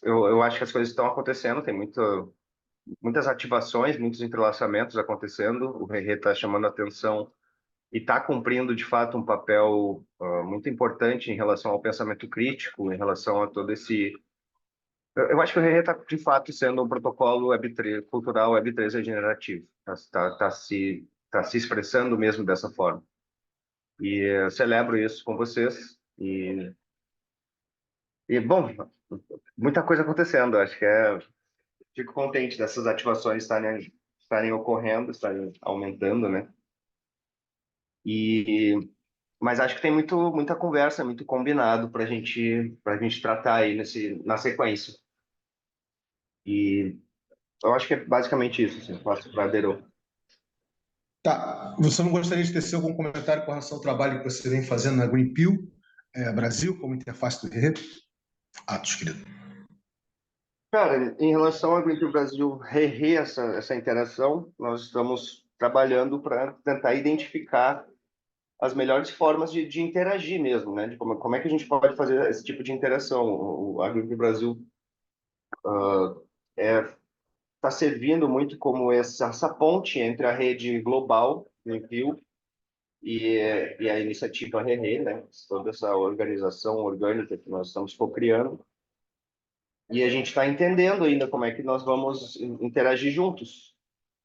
eu acho que as coisas estão acontecendo, tem muitas ativações, muitos entrelaçamentos acontecendo. O Rê está chamando a atenção e está cumprindo, de fato, um papel muito importante em relação ao pensamento crítico, em relação a todo esse... Eu acho que o Rê está, de fato, sendo um protocolo Web3, cultural Web3 regenerativo. Tá se expressando mesmo dessa forma. E eu celebro isso com vocês. Bom, muita coisa acontecendo. Acho que fico contente dessas ativações estarem ocorrendo, estarem aumentando, né? Mas acho que tem muita conversa, muito combinado para gente tratar aí na sequência. E eu acho que é basicamente isso, assim, passo para Dero. Tá. Você não gostaria de tecer algum comentário com relação ao trabalho que você vem fazendo na Greenpeace Brasil, como interface do RE? Atos, querido. Cara, em relação ao Greenpeace Brasil rever essa interação, nós estamos trabalhando para tentar identificar as melhores formas de interagir mesmo, né? De como é que a gente pode fazer esse tipo de interação. A Greenpeace Brasil está servindo muito como essa ponte entre a rede global, Greenpeace, e a iniciativa RE, né? Toda essa organização orgânica que nós estamos co-criando. e a gente está entendendo ainda como é que nós vamos interagir juntos.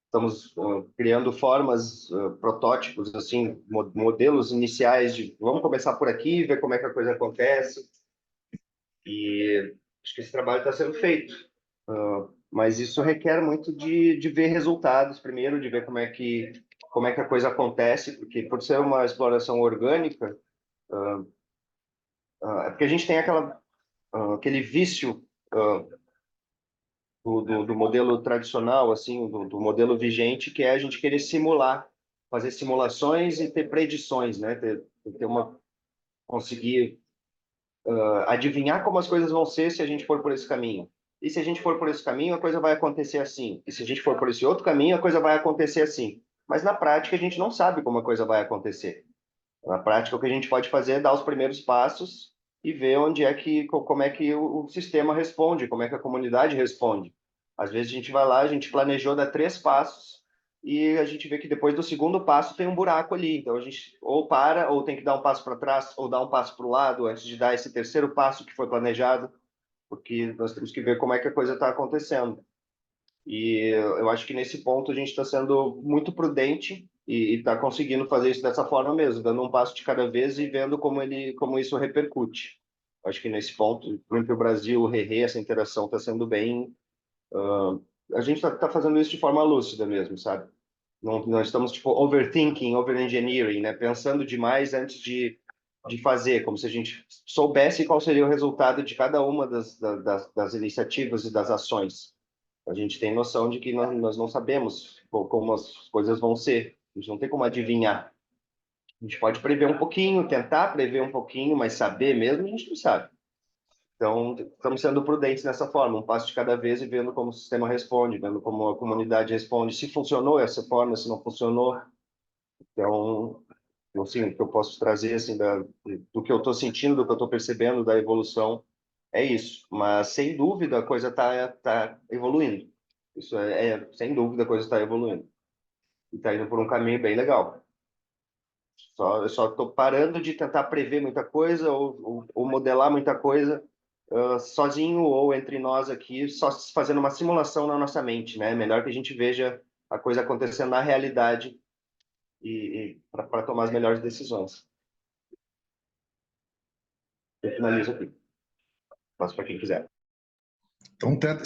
Estamos criando formas, protótipos, assim, modelos iniciais de vamos começar por aqui, ver como é que a coisa acontece. E acho que esse trabalho está sendo feito. Mas isso requer muito de ver resultados primeiro, de ver como é que a coisa acontece, porque por ser uma exploração orgânica, é porque a gente tem aquele vício do modelo tradicional, assim, do modelo vigente, que é a gente querer simular, fazer simulações e ter predições, né? Conseguir adivinhar como as coisas vão ser se a gente for por esse caminho. E se a gente for por esse caminho, a coisa vai acontecer assim. E se a gente for por esse outro caminho, a coisa vai acontecer assim. Mas na prática, a gente não sabe como a coisa vai acontecer. Na prática, o que a gente pode fazer é dar os primeiros passos e ver como é que o sistema responde, como é que a comunidade responde. Às vezes a gente vai lá, a gente planejou dar 3 passos e a gente vê que depois do segundo passo tem um buraco ali. Então a gente ou para, ou tem que dar um passo para trás, ou dar um passo para o lado antes de dar esse terceiro passo que foi planejado, porque nós temos que ver como é que a coisa está acontecendo. E eu acho que nesse ponto a gente está sendo muito prudente e está conseguindo fazer isso dessa forma mesmo, dando um passo de cada vez e vendo como isso repercute. Acho que nesse ponto, entre o Brasil, o Rerê, essa interação está sendo bem. A gente está fazendo isso de forma lúcida mesmo, sabe? Não estamos tipo overthinking, overengineering, né? Pensando demais antes de fazer, como se a gente soubesse qual seria o resultado de cada uma das iniciativas e das ações. A gente tem noção de que nós não sabemos como as coisas vão ser. A gente não tem como adivinhar. A gente pode prever um pouquinho, tentar prever um pouquinho, mas saber mesmo, a gente não sabe. Então, estamos sendo prudentes nessa forma, um passo de cada vez e vendo como o sistema responde, vendo como a comunidade responde, se funcionou essa forma, se não funcionou. Então, assim, o que eu posso trazer assim, do que eu estou sentindo, do que eu estou percebendo da evolução, é isso. Mas, sem dúvida, a coisa tá evoluindo. Isso sem dúvida, a coisa está evoluindo. E está indo por um caminho bem legal. Eu só estou parando de tentar prever muita coisa ou modelar muita coisa sozinho ou entre nós aqui, só fazendo uma simulação na nossa mente, né? Melhor que a gente veja a coisa acontecendo na realidade e para tomar as melhores decisões. Eu finalizo aqui. Passo para quem quiser. Então, tenta.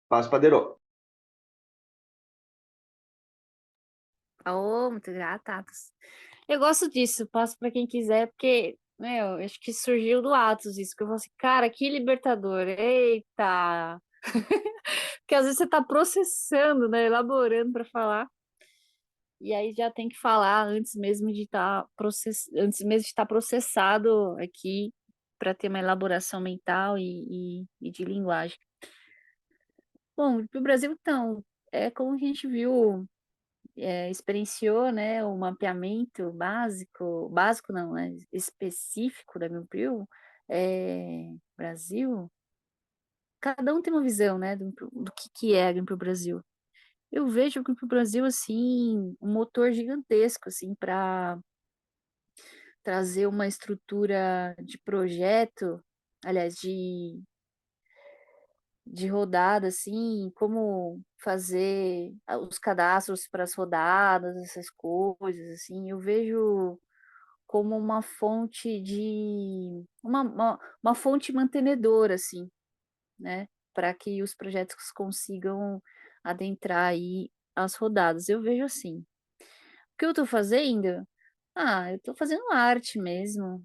Passo para Derô. Oh, muito grata, Atos. Eu gosto disso, passo para quem quiser, porque, meu, acho que surgiu do Atos isso, que eu falei assim, cara, que libertador, eita! Porque às vezes você tá processando, né, elaborando para falar, e aí já tem que falar antes mesmo de estar antes mesmo de estar processado aqui para ter uma elaboração mental e de linguagem. Bom, para o Brasil, então, é como a gente viu, experienciou, né, o mapeamento básico não, né, específico da Greenpeace, Brasil, cada um tem uma visão, né, do que é a Greenpeace Brasil. Eu vejo a Greenpeace Brasil, assim, um motor gigantesco, assim, para trazer uma estrutura de projeto, aliás, de rodada, assim, como fazer os cadastros para as rodadas, essas coisas, assim, eu vejo como uma fonte uma fonte mantenedora, assim, né, para que os projetos consigam adentrar aí as rodadas. Eu vejo assim. O que eu estou fazendo? Ah, eu estou fazendo arte mesmo.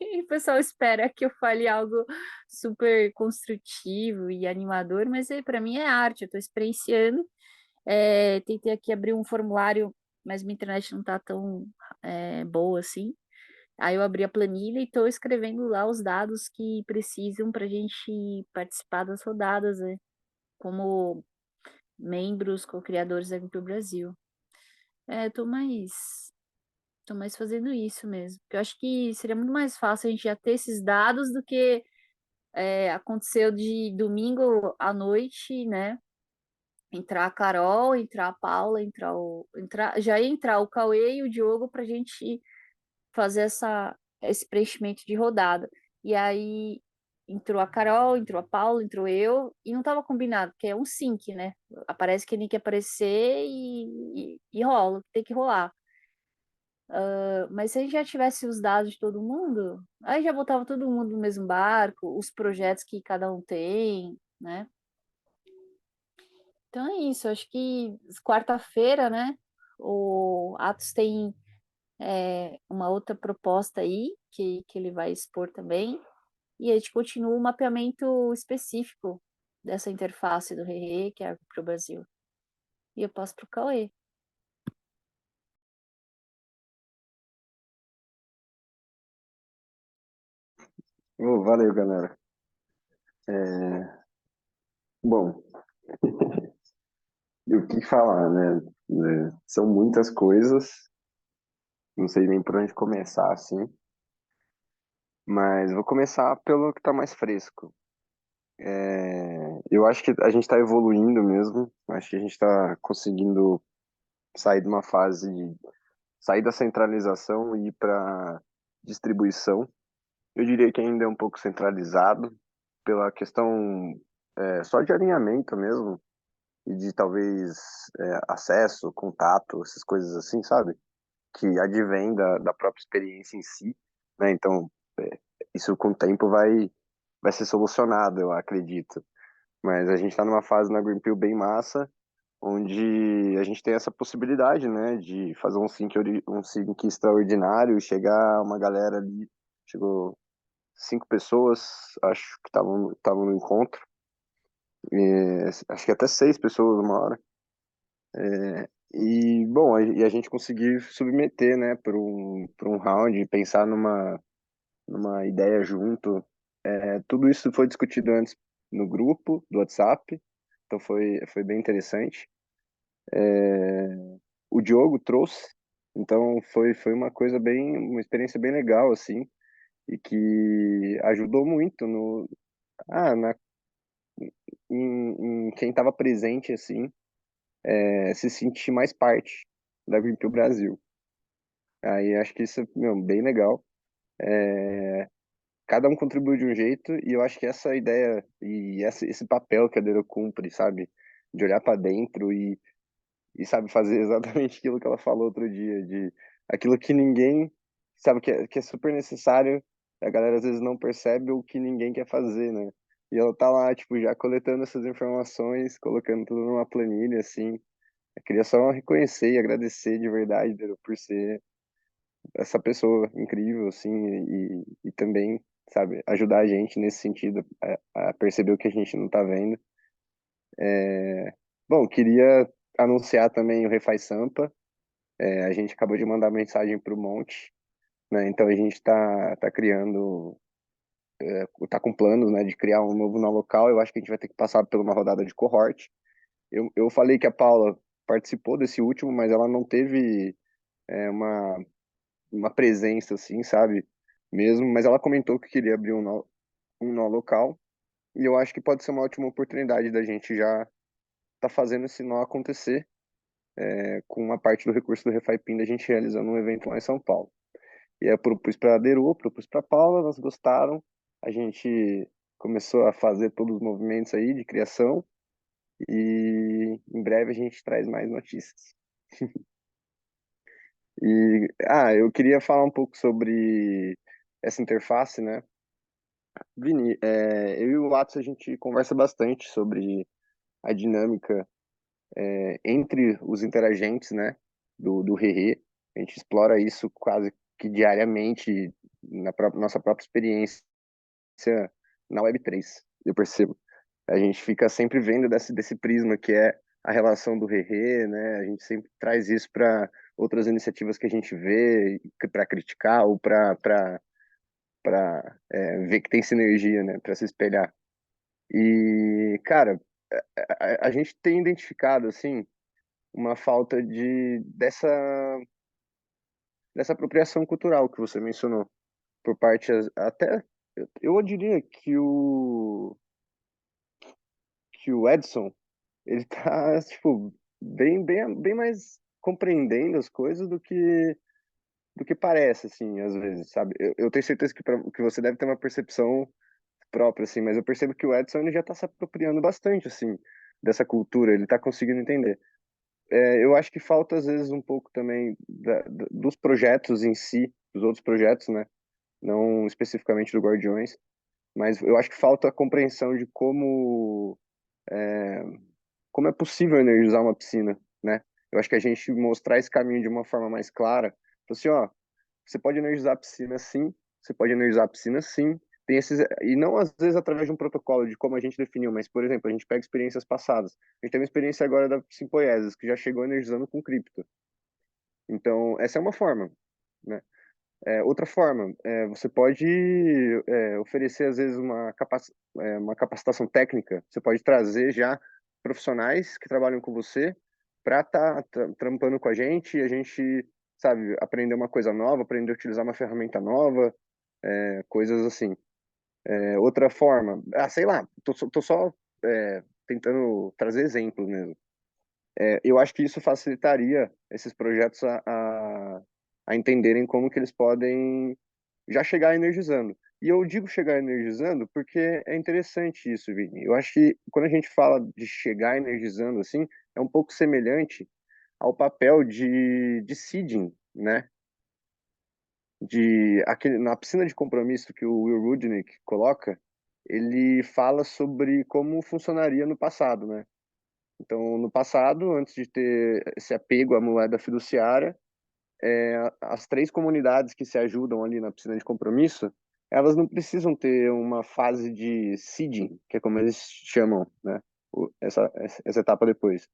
E o pessoal espera que eu fale algo super construtivo e animador, mas para mim é arte, eu estou experienciando. Tentei aqui abrir um formulário, mas minha internet não está tão boa assim. Aí eu abri a planilha e estou escrevendo lá os dados que precisam para a gente participar das rodadas, né? Como membros, co-criadores da Greenpeace Brasil. Tô mais fazendo isso mesmo. Porque eu acho que seria muito mais fácil a gente já ter esses dados do que aconteceu de domingo à noite, né? Entrar a Carol, entrar a Paula, já ia entrar o Cauê e o Diogo para a gente fazer esse preenchimento de rodada. E aí entrou a Carol, entrou a Paula, entrou eu, e não tava combinado, porque é um sync, né? Aparece quem tem que aparecer e rola, tem que rolar. Mas se a gente já tivesse os dados de todo mundo, aí já botava todo mundo no mesmo barco, os projetos que cada um tem, né? Então é isso, acho que quarta-feira, né? O Atos tem uma outra proposta aí que ele vai expor também. E a gente continua o mapeamento específico dessa interface do RE, que é para o Brasil. E eu passo para o Cauê. Valeu, galera. É, Bom, e o que falar, né? São muitas coisas, não sei nem por onde começar, assim, mas vou começar pelo que tá mais fresco. Eu acho que a gente está evoluindo mesmo, acho que a gente está conseguindo sair de uma fase de sair da centralização e ir para distribuição. Eu diria que ainda é um pouco centralizado pela questão só de alinhamento mesmo e de talvez acesso, contato, essas coisas assim, sabe? Que advém da própria experiência em si, né? Então, é, isso com o tempo vai ser solucionado, eu acredito. Mas a gente está numa fase na Greenpeal bem massa, onde a gente tem essa possibilidade, né, de fazer um sync extraordinário, chegar uma galera ali, chegou 5 pessoas, acho que estavam no encontro, acho que até 6 pessoas uma hora. E, bom, e a gente conseguir submeter, né, para um round, pensar numa ideia junto. Tudo isso foi discutido antes no grupo do WhatsApp, então foi bem interessante. O Diogo trouxe, então foi uma experiência bem legal, assim, e que ajudou muito na, em quem estava presente, assim, se sentir mais parte da Greenpeace Brasil. Aí acho que isso é, meu, bem legal. Cada um contribui de um jeito e eu acho que essa ideia e esse papel que a Dero cumpre, sabe? De olhar para dentro e sabe fazer exatamente aquilo que ela falou outro dia, de aquilo que ninguém sabe que é super necessário, a galera às vezes não percebe o que ninguém quer fazer, né? E ela tá lá, tipo, já coletando essas informações, colocando tudo numa planilha, assim. Eu queria só reconhecer e agradecer de verdade, Dero, por ser essa pessoa incrível, assim, e também, sabe, ajudar a gente nesse sentido, a perceber o que a gente não tá vendo. Bom, queria anunciar também o Refaz Sampa. A gente acabou de mandar mensagem para o Monte, né? Então a gente está criando, está com planos, né, de criar um novo nó local. Eu acho que a gente vai ter que passar por uma rodada de cohort. Eu falei que a Paula participou desse último, mas ela não teve é, uma, uma presença, assim, sabe? Mesmo, mas ela comentou que queria abrir um nó local. E eu acho que pode ser uma ótima oportunidade da gente já tá fazendo esse nó acontecer, com uma parte do recurso do Refaipinda a gente realizando um evento lá em São Paulo. E aí eu propus para a Deru, propus para a Paula, elas gostaram. A gente começou a fazer todos os movimentos aí de criação e em breve a gente traz mais notícias. Eu queria falar um pouco sobre essa interface, né? Vini, eu e o Atos a gente conversa bastante sobre a dinâmica entre os interagentes, né? Do Rerê. A gente explora isso quase que diariamente nossa própria experiência na Web3, eu percebo. A gente fica sempre vendo desse prisma que é a relação do Rerê, né? A gente sempre traz isso para outras iniciativas que a gente vê para criticar ou para ver que tem sinergia, né? Para se espelhar. E, cara, a gente tem identificado, assim, uma falta dessa apropriação cultural que você mencionou, por parte até, eu diria que o Edson, ele tá, tipo, bem mais compreendendo as coisas do que parece, assim, às vezes, sabe? Eu tenho certeza que você deve ter uma percepção próprio, assim, mas eu percebo que o Edson ele já está se apropriando bastante, assim, dessa cultura, ele está conseguindo entender. Eu acho que falta, às vezes, um pouco também dos projetos em si, dos outros projetos, né? Não especificamente do Guardiões, mas eu acho que falta a compreensão de como é possível energizar uma piscina, né? Eu acho que a gente mostrar esse caminho de uma forma mais clara, então, assim, ó, você pode energizar a piscina sim, você pode energizar a piscina sim, tem esses, e não às vezes através de um protocolo de como a gente definiu, mas, por exemplo, a gente pega experiências passadas. A gente teve uma experiência agora da Simpoiesis, que já chegou energizando com cripto. Então, essa é uma forma, né? Outra forma, você pode oferecer, às vezes, uma capacitação técnica. Você pode trazer já profissionais que trabalham com você para estar trampando com a gente, sabe, aprender uma coisa nova, aprender a utilizar uma ferramenta nova, coisas assim. Outra forma, sei lá, tô só tentando trazer exemplos mesmo. Eu acho que isso facilitaria esses projetos a entenderem como que eles podem já chegar energizando. E eu digo chegar energizando porque é interessante isso, Vini. Eu acho que quando a gente fala de chegar energizando assim, é um pouco semelhante ao papel de seeding, né? Na piscina de compromisso que o Will Rudnick coloca, ele fala sobre como funcionaria no passado, né? Então, no passado, antes de ter esse apego à moeda fiduciária, as três comunidades que se ajudam ali na piscina de compromisso, elas não precisam ter uma fase de seeding, que é como eles chamam, né? Essa etapa depois.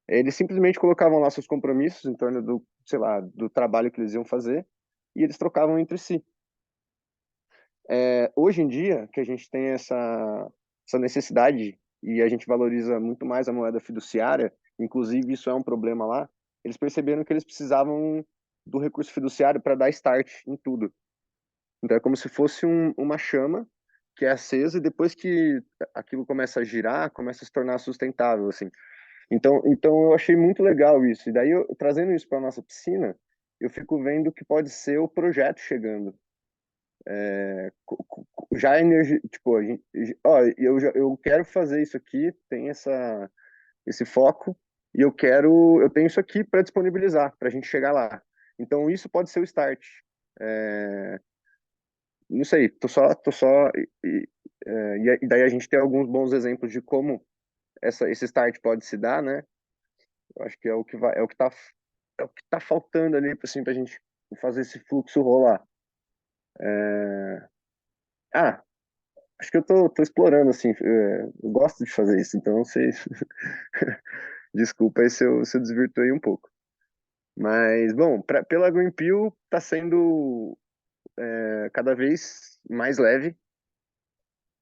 Eles simplesmente colocavam lá seus compromissos em torno do, sei lá, do trabalho que eles iam fazer e eles trocavam entre si. Hoje em dia, que a gente tem essa necessidade e a gente valoriza muito mais a moeda fiduciária, inclusive isso é um problema lá, eles perceberam que eles precisavam do recurso fiduciário para dar start em tudo. Então é como se fosse uma chama que é acesa e depois que aquilo começa a girar, começa a se tornar sustentável, assim. Então eu achei muito legal isso. E daí, trazendo isso para nossa piscina, eu fico vendo que pode ser o projeto chegando já energia, tipo, ó, eu quero fazer isso aqui, tem esse foco e eu tenho isso aqui para disponibilizar, para a gente chegar lá. Então isso pode ser o start. É, não sei, tô só e daí a gente tem alguns bons exemplos de como esse start pode se dar, né? Eu acho que é o que vai, é o que tá faltando ali, assim, pra gente fazer esse fluxo rolar. Ah, acho que eu tô explorando, assim, eu gosto de fazer isso, então não sei. Desculpa aí se eu desvirtuei um pouco. Mas, bom, pela Greenpeal tá sendo cada vez mais leve,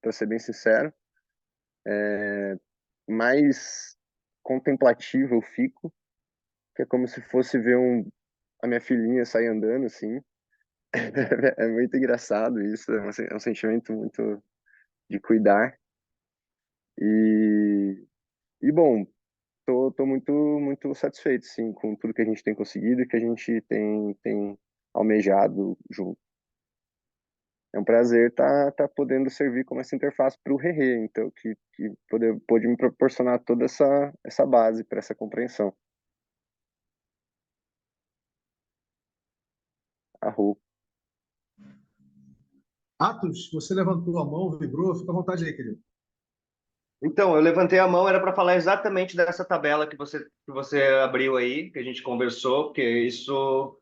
para ser bem sincero. Mais contemplativo eu fico, que é como se fosse ver a minha filhinha sair andando, assim. É muito engraçado isso, é um sentimento muito de cuidar. E, e bom, tô muito satisfeito, sim, com tudo que a gente tem conseguido e que a gente tem almejado junto. É um prazer tá podendo servir como essa interface para o Rerê, então, que pôde me proporcionar toda essa base para essa compreensão. Arro. Atos, você levantou a mão, vibrou, fica à vontade aí, querido. Então, eu levantei a mão, era para falar exatamente dessa tabela que você abriu aí, que a gente conversou, porque isso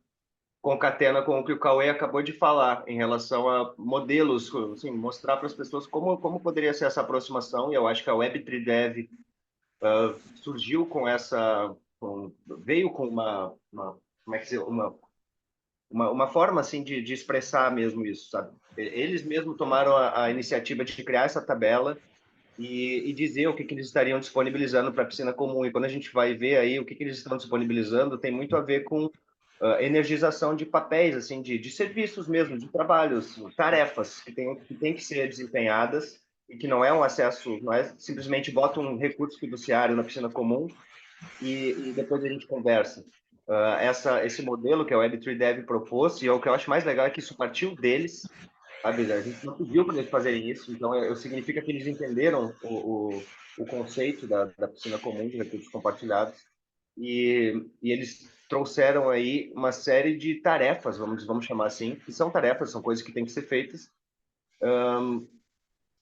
concatena com o que o Cauê acabou de falar em relação a modelos, assim, mostrar para as pessoas como poderia ser essa aproximação, e eu acho que a Web3 Dev surgiu com veio com como é que se, uma forma assim de expressar mesmo isso, sabe? Eles mesmos tomaram a iniciativa de criar essa tabela e dizer o que eles estariam disponibilizando para a piscina comum. E quando a gente vai ver aí o que eles estão disponibilizando, tem muito a ver com energização de papéis, assim, de serviços mesmo, de trabalhos, tarefas que tem que ser desempenhadas e que não é um acesso, não é simplesmente bota um recurso fiduciário na piscina comum e depois a gente conversa. Esse modelo que a Web3 Dev propôs, e o que eu acho mais legal é que isso partiu deles, sabe? A gente não pediu para eles fazerem isso, então significa que eles entenderam o conceito da piscina comum de recursos compartilhados e eles trouxeram aí uma série de tarefas, vamos chamar assim, que são tarefas, são coisas que têm que ser feitas,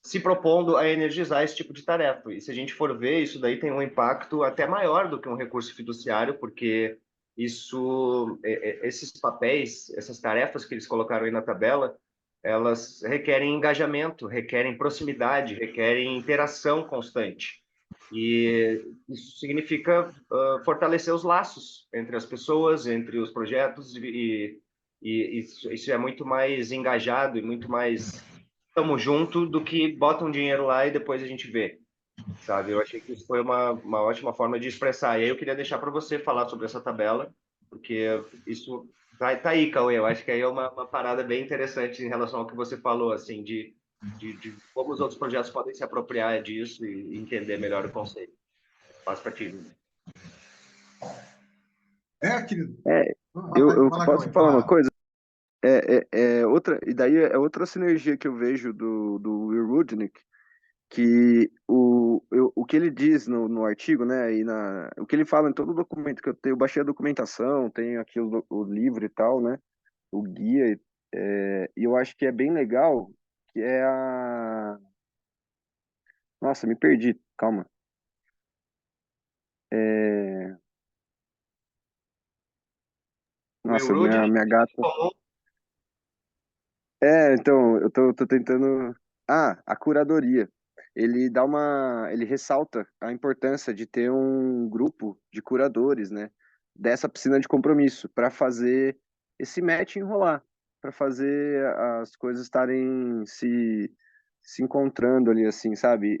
se propondo a energizar esse tipo de tarefa. E se a gente for ver, isso daí tem um impacto até maior do que um recurso fiduciário, porque esses papéis, essas tarefas que eles colocaram aí na tabela, elas requerem engajamento, requerem proximidade, requerem interação constante. E isso significa fortalecer os laços entre as pessoas, entre os projetos, e isso é muito mais engajado e muito mais estamos junto do que bota um dinheiro lá e depois a gente vê, sabe? Eu achei que isso foi uma ótima forma de expressar. E aí eu queria deixar para você falar sobre essa tabela, porque isso tá aí, Cauê. Eu acho que aí é uma parada bem interessante em relação ao que você falou, assim, de como os outros projetos podem se apropriar disso e entender melhor o conceito. Passo para ti. Querido. É, Vai eu, lá, eu vai lá, posso Cauê, falar vai uma lá. coisa? Outra, e daí é outra sinergia que eu vejo do Will Rudnick, que o que ele diz no artigo, né, o que ele fala em todo o documento que eu tenho, eu baixei a documentação, tenho aqui o livro e tal, né, o guia, e eu acho que é bem legal, que é Nossa, me perdi, calma. É... Will Nossa, Rudnick, minha gata... então, tô tentando... Ah, a curadoria. Ele ressalta a importância de ter um grupo de curadores, né, dessa piscina de compromisso, para fazer esse match enrolar, para fazer as coisas estarem se encontrando ali, assim, sabe?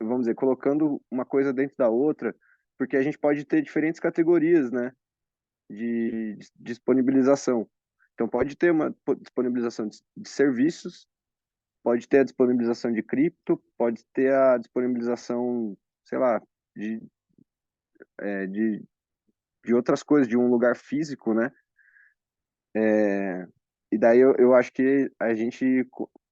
Vamos dizer, colocando uma coisa dentro da outra, porque a gente pode ter diferentes categorias, né, de disponibilização. Então, pode ter uma disponibilização de serviços, pode ter a disponibilização de cripto, pode ter a disponibilização, sei lá, de, é, de, de outras coisas, de um lugar físico, né? E daí eu acho que a gente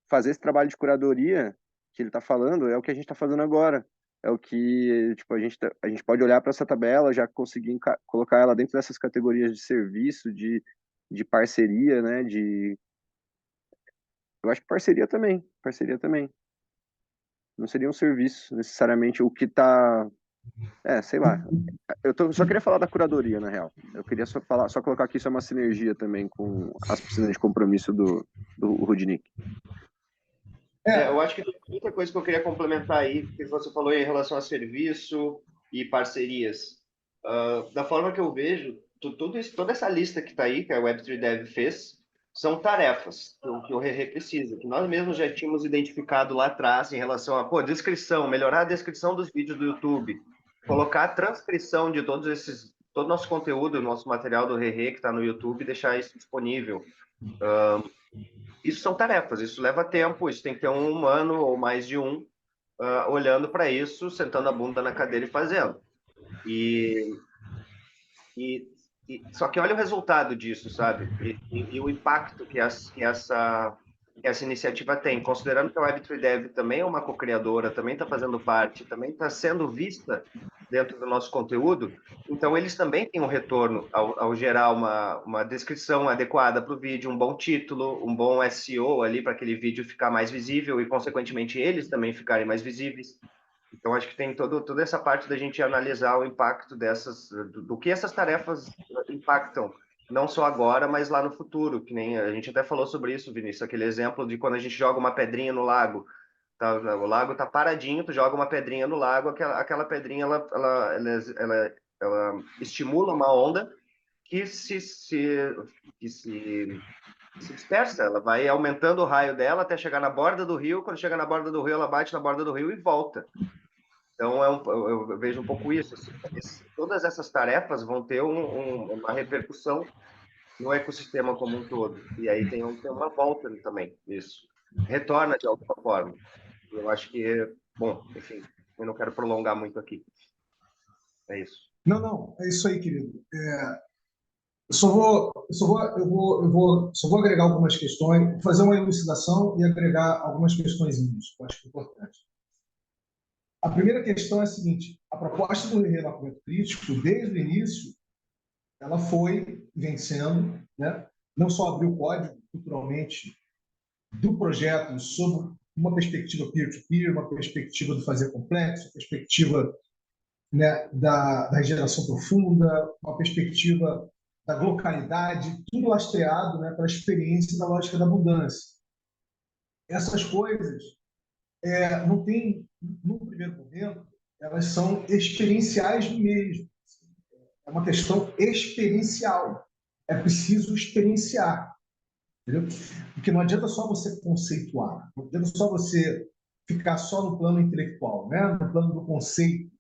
fazer esse trabalho de curadoria que ele está falando é o que a gente está fazendo agora. É o que, tipo, a gente pode olhar para essa tabela, já conseguir colocar ela dentro dessas categorias de serviço, de parceria, né? Eu acho que parceria também. Não seria um serviço, necessariamente, o que está... sei lá. Só queria falar da curadoria, na real. Eu queria só colocar que isso é uma sinergia também com as piscinas de compromisso do Rudnick. Eu acho que tem muita coisa que eu queria complementar aí, que você falou em relação a serviço e parcerias. Da forma que eu vejo, toda essa lista que está aí, que a Web3 Dev fez, são tarefas que o Rere precisa, que nós mesmos já tínhamos identificado lá atrás em relação a, descrição, melhorar a descrição dos vídeos do YouTube, colocar a transcrição de todo o nosso conteúdo, nosso material do Rere que está no YouTube, e deixar isso disponível. Isso são tarefas, isso leva tempo, isso tem que ter um humano ou mais de um olhando para isso, sentando a bunda na cadeira e fazendo. E, e, só que olha o resultado disso, sabe? E o impacto que essa iniciativa tem, considerando que a Web3 Dev também é uma co-criadora, também está fazendo parte, também está sendo vista dentro do nosso conteúdo, então eles também têm um retorno ao gerar uma descrição adequada para o vídeo, um bom título, um bom SEO ali para aquele vídeo ficar mais visível e, consequentemente, eles também ficarem mais visíveis. Então, acho que tem toda essa parte da gente analisar o impacto do que essas tarefas impactam, não só agora, mas lá no futuro, que nem a gente até falou sobre isso, Vinícius, aquele exemplo de quando a gente joga uma pedrinha no lago, tá, o lago tá paradinho, tu joga uma pedrinha no lago, aquela pedrinha, ela estimula uma onda que se dispersa, ela vai aumentando o raio dela até chegar na borda do rio, quando chega na borda do rio, ela bate na borda do rio e volta. Então, eu vejo um pouco isso. Assim, todas essas tarefas vão ter uma repercussão no ecossistema como um todo. E aí tem uma volta também, isso. Retorna de alguma forma. Eu acho que, bom, enfim, eu não quero prolongar muito aqui. É isso. Não, é isso aí, querido. Só vou agregar algumas questões, fazer uma elucidação e agregar algumas questões que eu acho que é importante. A primeira questão é a seguinte: a proposta do remapeamento crítico, desde o início, ela foi vencendo, né? Não só abriu o código culturalmente do projeto sob uma perspectiva peer-to-peer, uma perspectiva do fazer complexo, uma perspectiva, né, da regeneração profunda, uma perspectiva da localidade, tudo lastreado, né, pela experiência da lógica da abundância. Essas coisas não tem, no primeiro momento, elas são experienciais mesmo. É uma questão experiencial. É preciso experienciar. Entendeu? Porque não adianta só você conceituar, não adianta só você ficar só no plano intelectual, né? No plano do conceito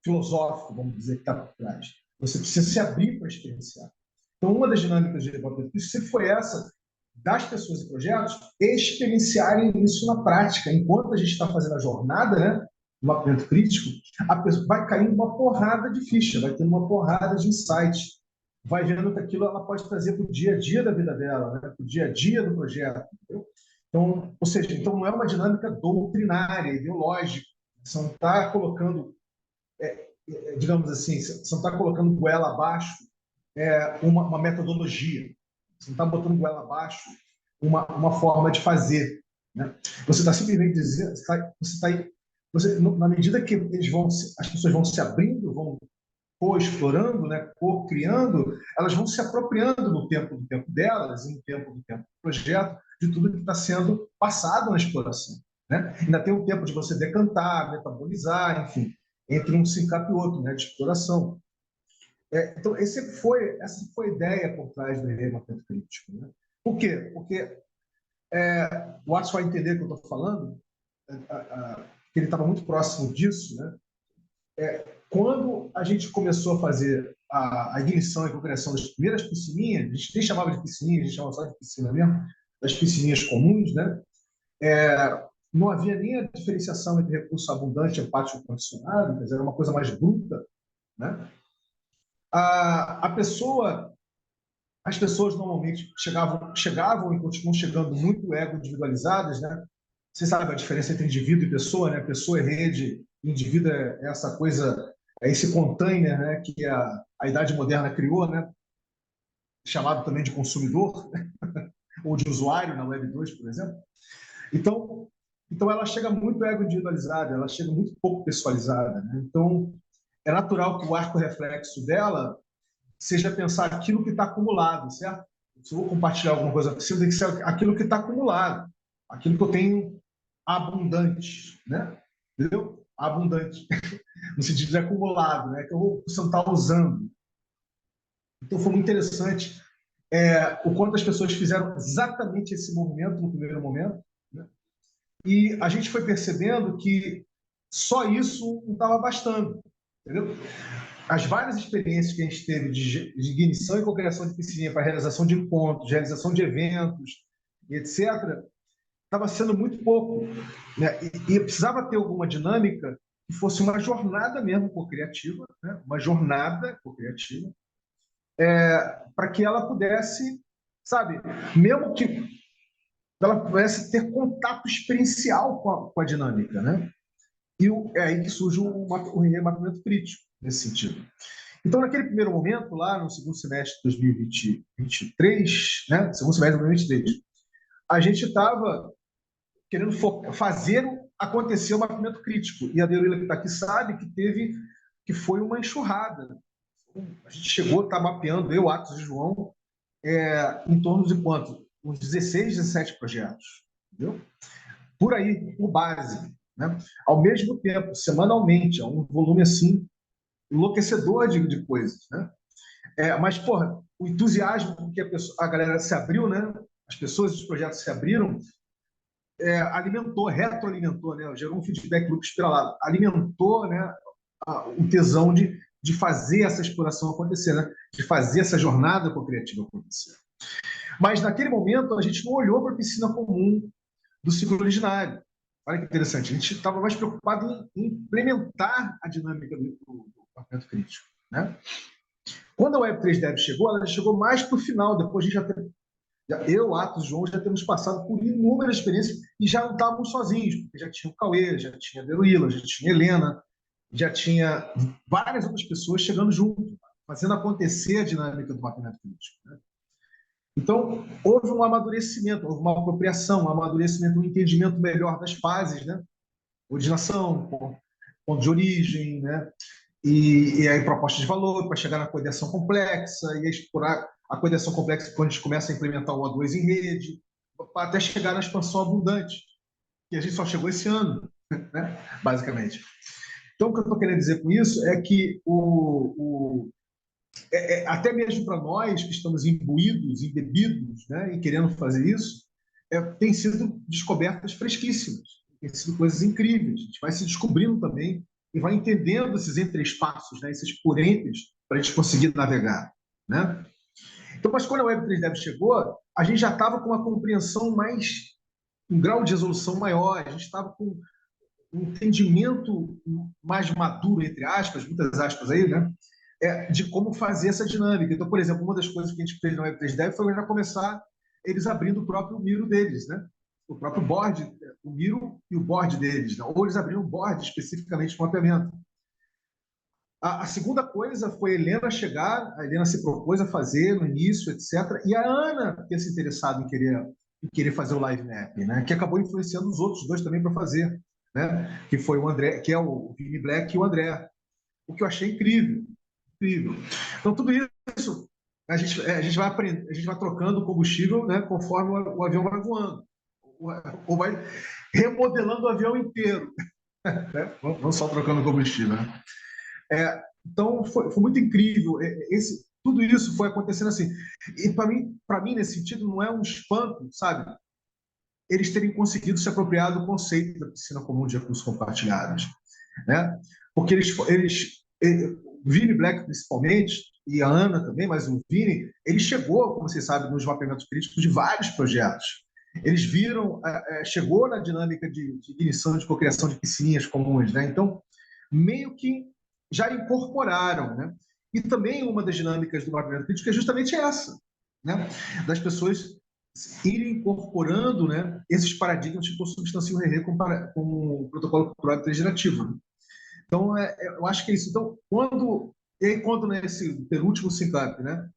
filosófico, vamos dizer, que está por trás. Você precisa se abrir para experienciar. Então, uma das dinâmicas de desenvolvimento sempre foi essa, das pessoas e projetos experienciarem isso na prática. Enquanto a gente está fazendo a jornada, né, do mapeamento crítico, a pessoa vai caindo uma porrada de ficha, vai tendo uma porrada de insights, vai vendo que aquilo ela pode trazer para o dia a dia da vida dela, né, para o dia a dia do projeto. Entendeu? Então, ou seja, então não é uma dinâmica doutrinária, ideológica. Você não está colocando, digamos assim, você não está colocando goela abaixo uma metodologia. Você não está botando goela abaixo uma forma de fazer. Né? Você está simplesmente dizendo, na medida que as pessoas vão se abrindo, vão co-explorando, né, co-criando, elas vão se apropriando do tempo delas, e no tempo do projeto, de tudo que está sendo passado na exploração. Né? Ainda tem um tempo de você decantar, metabolizar, enfim, entre um sincape e outro, né, de exploração. Então, essa foi a ideia por trás do remapeamento crítico. Né? Por quê? Porque o Watson vai entender o que eu estou falando, que ele estava muito próximo disso. Né? Quando a gente começou a fazer a ignição e a criação das primeiras piscininhas, a gente nem chamava de piscininha, a gente chamava só de piscina mesmo, das piscininhas comuns, né? Não havia nem a diferenciação entre recurso abundante e pátio condicionado, quer dizer, era uma coisa mais bruta. Né? As pessoas normalmente chegavam e continuam chegando muito ego individualizadas, né? Você sabe a diferença entre indivíduo e pessoa, né? Pessoa é rede, indivíduo é essa coisa, é esse container, né? Que a idade moderna criou, né? Chamado também de consumidor, né? Ou de usuário na Web 2, por exemplo. Então ela chega muito ego individualizada, ela chega muito pouco pessoalizada, né? Então é natural que o arco reflexo dela seja pensar aquilo que está acumulado, certo? Se eu vou compartilhar alguma coisa, precisa que ser aquilo que está acumulado, aquilo que eu tenho abundante, né? Entendeu? Abundante, no sentido de acumulado, né? Que eu vou estar usando. Então foi muito interessante o quanto as pessoas fizeram exatamente esse movimento no primeiro momento, né? E a gente foi percebendo que só isso não estava bastando, entendeu? As várias experiências que a gente teve de ignição e cocriação de piscininha para realização de encontros, realização de eventos, etc., estava sendo muito pouco. Né? E precisava ter alguma dinâmica que fosse uma jornada mesmo cocriativa, né? Uma jornada cocriativa, para que ela pudesse, sabe, mesmo que ela pudesse ter contato experiencial com a dinâmica. Né? E é aí que surge o remapeamento crítico, nesse sentido. Então, naquele primeiro momento, lá no segundo semestre de 2023, né, segundo semestre de 2023, a gente estava querendo fazer acontecer o mapeamento crítico. E a Deruila, que está aqui, sabe que foi uma enxurrada. A gente chegou a estar mapeando, eu, Atos e João, em torno de quanto? Uns 16, 17 projetos. Entendeu? Por aí, por base. Né? Ao mesmo tempo, semanalmente, é um volume assim enlouquecedor de coisas, né? Mas, porra, o entusiasmo com que a galera se abriu, né? As pessoas e os projetos se abriram, retroalimentou, né? Gerou um feedback loop espiralado, alimentou, né? O tesão de fazer essa exploração acontecer, né? De fazer essa jornada cocriativa acontecer. Mas, naquele momento, a gente não olhou para a piscina comum do ciclo originário. Olha que interessante, a gente estava mais preocupado em implementar a dinâmica do mapeamento crítico. Né? Quando a Web3 Dev chegou, ela chegou mais para o final, depois a gente eu, Atos, João, já temos passado por inúmeras experiências e já não estávamos sozinhos, porque já tinha o Cauê, já tinha a Deruíla, já tinha a Helena, já tinha várias outras pessoas chegando junto, fazendo acontecer a dinâmica do mapeamento crítico, né? Então, houve um amadurecimento, houve uma apropriação, um amadurecimento, um entendimento melhor das fases, né? Originação, ponto de origem, né? E aí proposta de valor para chegar na coedição complexa e explorar a coedição complexa quando a gente começa a implementar o O2 em rede, até chegar na expansão abundante, que a gente só chegou esse ano, né? Basicamente. Então, o que eu estou querendo dizer com isso é que até mesmo para nós que estamos imbuídos, embebidos, né, e querendo fazer isso, tem sido descobertas fresquíssimas, tem sido coisas incríveis. A gente vai se descobrindo também e vai entendendo esses entre-espaços, né, esses porentes, para a gente conseguir navegar, né? Então, mas quando a Web3 Dev chegou, a gente já estava com uma compreensão mais, um grau de resolução maior, a gente estava com um entendimento mais maduro, entre aspas, muitas aspas aí, né? De como fazer essa dinâmica. Então, por exemplo, uma das coisas que a gente fez na Web3 Dev foi já começar eles abrindo o próprio Miro deles, né? O próprio board, o Miro e o board deles, né? Ou eles abriram um board especificamente para o mapeamento. A segunda coisa foi a Helena chegar, a Helena se propôs a fazer no início, etc. E a Ana ter se interessado em querer fazer o Live Map, né? Que acabou influenciando os outros dois também para fazer, né? Que foi o André, que é o Vini Black e o André. O que eu achei incrível, incrível. Então tudo isso a gente vai aprendendo, a gente vai trocando combustível, né? Conforme o avião vai voando, ou vai remodelando o avião inteiro, né? Não só trocando combustível, né? Então, foi muito incrível. Tudo isso foi acontecendo assim. E, para mim, nesse sentido, não é um espanto, sabe? Eles terem conseguido se apropriar do conceito da piscina comum de recursos compartilhados, né? Porque o Vini Black, principalmente, e a Ana também, mas o Vini, ele chegou, como vocês sabem, nos mapeamentos críticos de vários projetos. Eles viram, chegou na dinâmica de ignição, de cocriação de piscininhas comuns, né? Então, meio que já incorporaram, né? E também uma das dinâmicas do mapeamento crítico é justamente essa, né? Das pessoas irem incorporando, né, esses paradigmas que consubstanciam o RE com o protocolo cultural integrativo, né? Então, eu acho que é isso. Então, quando nesse penúltimo SYNCAP, né,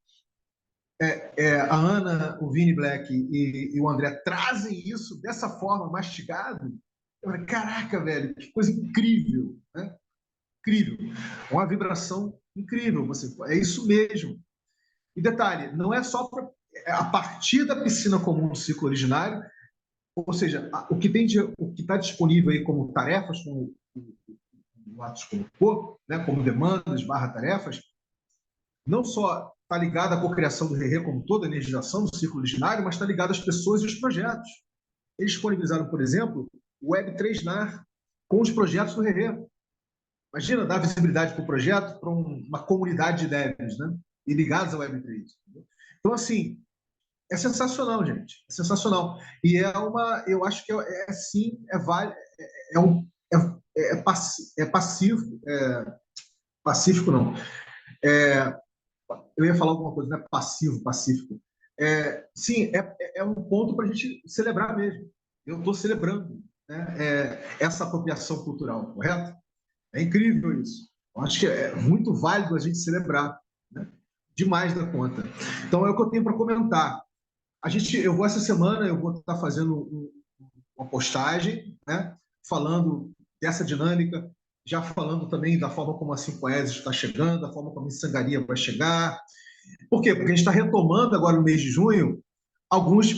a Ana, o Vini Black e o André trazem isso dessa forma, mastigado, eu falei, caraca, velho, que coisa incrível, né? Incrível. Uma vibração incrível. É isso mesmo. E detalhe, não é só a partir da piscina comum do ciclo originário, ou seja, o que está disponível aí como tarefas, como o Atos colocou, né, como demandas, tarefas, não só está ligado à cocriação do RE como toda a energização do ciclo originário, mas está ligado às pessoas e aos projetos. Eles disponibilizaram, por exemplo, o Web3 NAR com os projetos do RE. Imagina dar visibilidade para o projeto para uma comunidade de devs, né? E ligados ao Web3. Entendeu? Então, assim, é sensacional, gente. É sensacional. E eu acho que sim, passivo, pacífico não. Eu ia falar alguma coisa, né? Pacífico. Sim, é um ponto para a gente celebrar mesmo. Eu estou celebrando, né, essa apropriação cultural, correto? É incrível isso. Eu acho que é muito válido a gente celebrar, né? Demais da conta. Então, é o que eu tenho para comentar. Essa semana, eu vou estar fazendo uma postagem, né? Falando dessa dinâmica, já falando também da forma como a 5S está chegando, da forma como a Sangaria vai chegar. Por quê? Porque a gente está retomando agora no mês de junho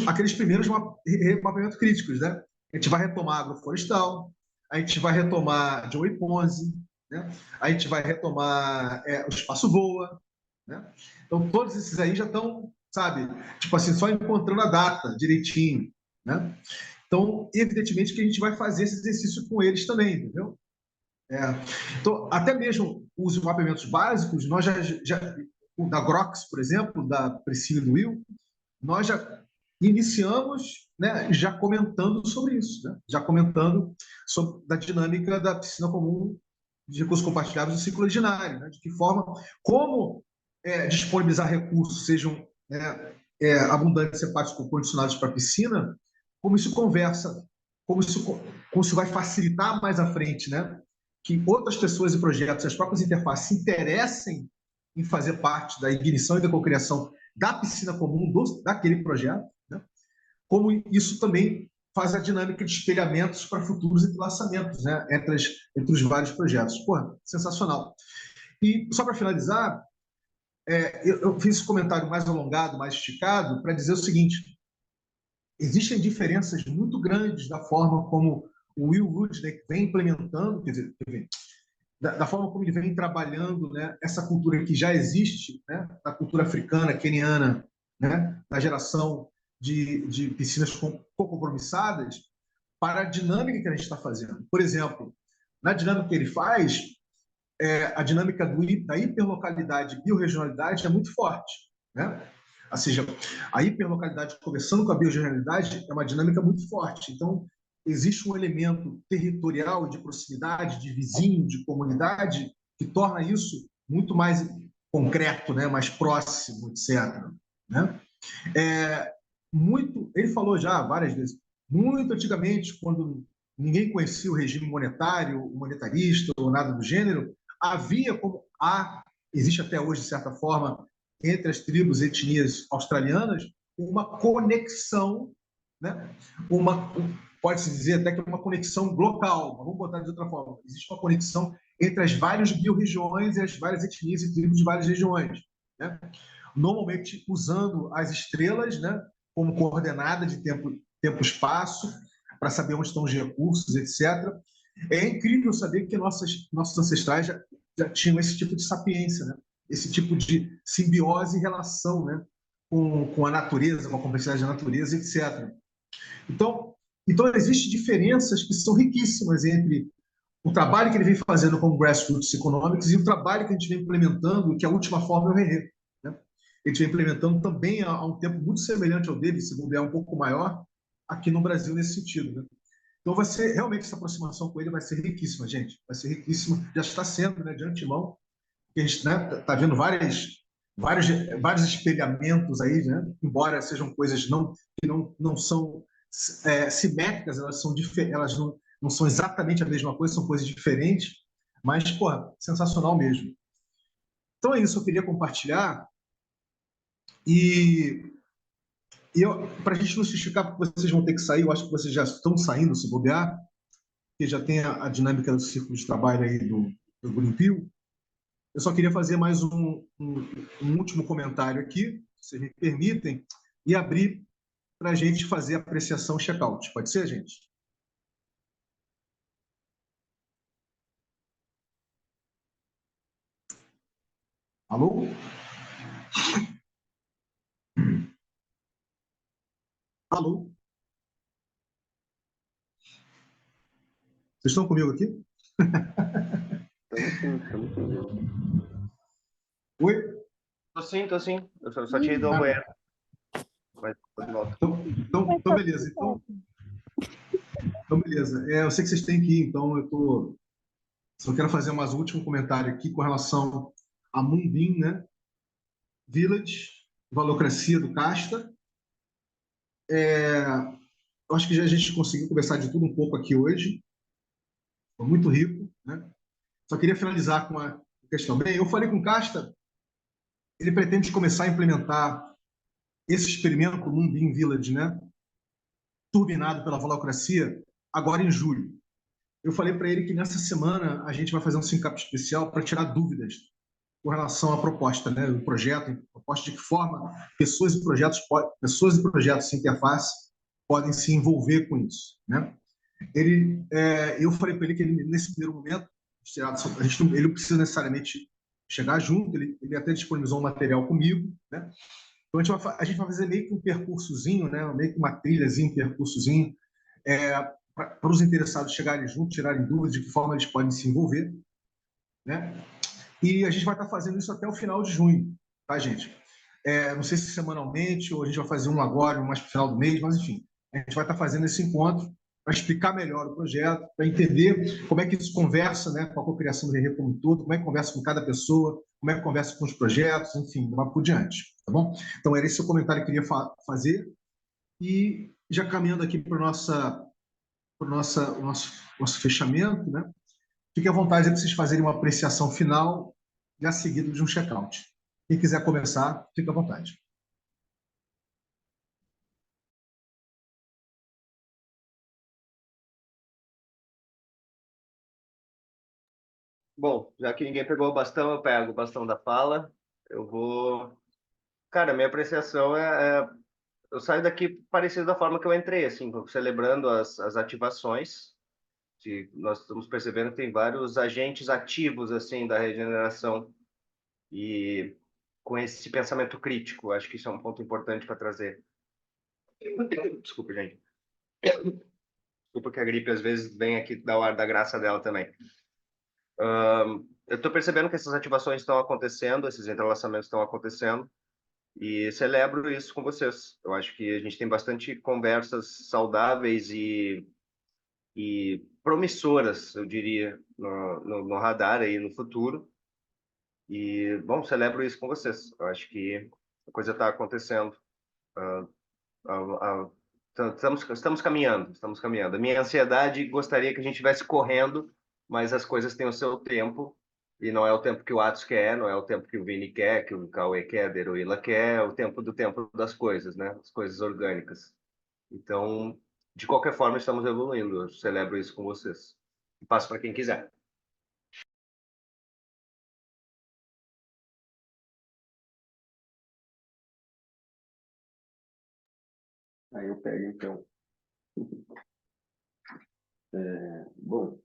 aqueles primeiros mapeamentos críticos, né? A gente vai retomar agroflorestal, a gente vai retomar Joey Ponzi, né? A gente vai retomar o Espaço Voa, né? Então, todos esses aí já estão, sabe, tipo assim, só encontrando a data direitinho, né? Então, evidentemente que a gente vai fazer esse exercício com eles também, entendeu? Então, até mesmo os mapeamentos básicos, nós o da Grox, por exemplo, da Priscila e do Will, nós já iniciamos, né, já comentando sobre isso, né? Já comentando sobre da dinâmica da piscina comum de recursos compartilhados do ciclo originário, né? De que forma, como disponibilizar recursos sejam abundantes e hepáticos condicionados para a piscina, como isso conversa, como isso vai facilitar mais à frente, né? Que outras pessoas e projetos, as próprias interfaces, se interessem em fazer parte da ignição e da cocriação da piscina comum daquele projeto, né? Como isso também faz a dinâmica de espelhamentos para futuros entrelaçamentos, né? Entre os vários projetos. Porra, sensacional. E só para finalizar, eu fiz esse comentário mais alongado, mais esticado, para dizer o seguinte: existem diferenças muito grandes da forma como o Will Rudnick vem implementando, quer dizer, da forma como ele vem trabalhando, né, essa cultura que já existe, né, da cultura africana, queniana, né, da geração de piscinas compromissadas, para a dinâmica que a gente está fazendo. Por exemplo, na dinâmica que ele faz, a dinâmica da hiperlocalidade e biorregionalidade é muito forte, né? Ou seja, a hiperlocalidade conversando com a biorregionalidade é uma dinâmica muito forte. Então, existe um elemento territorial, de proximidade, de vizinho, de comunidade, que torna isso muito mais concreto, né? Mais próximo, etc. Né? Ele falou já várias vezes, muito antigamente, quando ninguém conhecia o regime monetário, monetarista ou nada do gênero, havia existe até hoje, de certa forma, entre as tribos e etnias australianas, uma conexão, né? Pode-se dizer até que é uma conexão local, vamos botar de outra forma. Existe uma conexão entre as várias biorregiões e as várias etnias e tribos de várias regiões, né? Normalmente usando as estrelas, né, como coordenada de tempo-espaço, para saber onde estão os recursos, etc. É incrível saber que nossos ancestrais já tinham esse tipo de sapiência, né? Esse tipo de simbiose e relação, né? com a natureza, com a complexidade da natureza, etc. Então existem diferenças que são riquíssimas entre o trabalho que ele vem fazendo com o Grassroots Economics e o trabalho que a gente vem implementando, que a última forma é o RRE. Né? A gente vem implementando também há um tempo muito semelhante ao dele, se bobear um pouco maior, aqui no Brasil nesse sentido. Né? Então, realmente, essa aproximação com ele vai ser riquíssima, gente. Vai ser riquíssima. Já está sendo, né, de antemão. A gente está vendo vários espelhamentos aí, né? Embora sejam coisas que não são simétricas, elas não são exatamente a mesma coisa, são coisas diferentes, mas, porra, sensacional mesmo. Então é isso, eu queria compartilhar. E para a gente não se esticar, porque vocês vão ter que sair, eu acho que vocês já estão saindo, se bobear, porque já tem a dinâmica do círculo de trabalho aí do Greenpeace. Eu só queria fazer mais um último comentário aqui, se vocês me permitem, e abrir para a gente fazer a apreciação check-out. Pode ser, gente? Alô? Alô? Vocês estão comigo aqui? Estamos sim. Oi? Tô sim. Eu só tinha ido ao banheiro. Mas tô de volta. Então, beleza. Então, beleza. Eu sei que vocês têm que ir, então eu só quero fazer mais um último comentário aqui com relação a Moonbeam, né? Village, Valocracia do Casta. Eu acho que a gente conseguiu conversar de tudo um pouco aqui hoje. Foi muito rico, né? Só queria finalizar com uma questão. Bem, eu falei com o Casta, ele pretende começar a implementar esse experimento Moonbeam Village, né? Turbinado pela Valocracia, agora em julho. Eu falei para ele que nessa semana a gente vai fazer um sync-up especial para tirar dúvidas com relação à proposta, né, do projeto, proposta de que forma pessoas e projetos sem interface podem se envolver com isso, né? Eu falei para ele que nesse primeiro momento ele não precisa necessariamente chegar junto, ele até disponibilizou um material comigo, né? Então a gente vai fazer meio que um percursozinho, né, meio que uma trilhazinha, um percursozinho, para os interessados chegarem juntos, tirarem dúvidas de que forma eles podem se envolver, né? E a gente vai estar fazendo isso até o final de junho, tá, gente? Não sei se semanalmente ou a gente vai fazer um agora, um mais para o final do mês, mas enfim, a gente vai estar fazendo esse encontro para explicar melhor o projeto, para entender como é que isso conversa, né, com a cocriação do RR como um todo, como é que conversa com cada pessoa, como é que conversa com os projetos, enfim, vai por diante, tá bom? Então, era esse o comentário que eu queria fazer. E já caminhando aqui para o nosso fechamento, né? Fique à vontade de vocês fazerem uma apreciação final, já seguido de um check-out. Quem quiser começar, fique à vontade. Bom, já que ninguém pegou o bastão, eu pego o bastão da fala. Eu vou. Cara, minha apreciação eu saio daqui parecido da forma que eu entrei, assim, celebrando as ativações. Nós estamos percebendo que tem vários agentes ativos, assim, da regeneração. E com esse pensamento crítico, acho que isso é um ponto importante para trazer. Desculpa, gente. Desculpa que a gripe às vezes vem aqui dar o ar da graça dela também. Eu estou percebendo que essas ativações estão acontecendo, esses entrelaçamentos estão acontecendo, e celebro isso com vocês. Eu acho que a gente tem bastante conversas saudáveis e promissoras, eu diria, no radar aí no futuro. E, bom, celebro isso com vocês. Eu acho que a coisa está acontecendo. Ah, estamos caminhando, estamos caminhando. A minha ansiedade gostaria que a gente estivesse correndo, mas as coisas têm o seu tempo, e não é o tempo que o Atos quer, não é o tempo que o Vini quer, que o Cauê quer, a Deruíla quer, é o tempo do tempo das coisas, né? As coisas orgânicas. Então, de qualquer forma, estamos evoluindo. Eu celebro isso com vocês. E passo para quem quiser. Aí eu pego, então. Bom,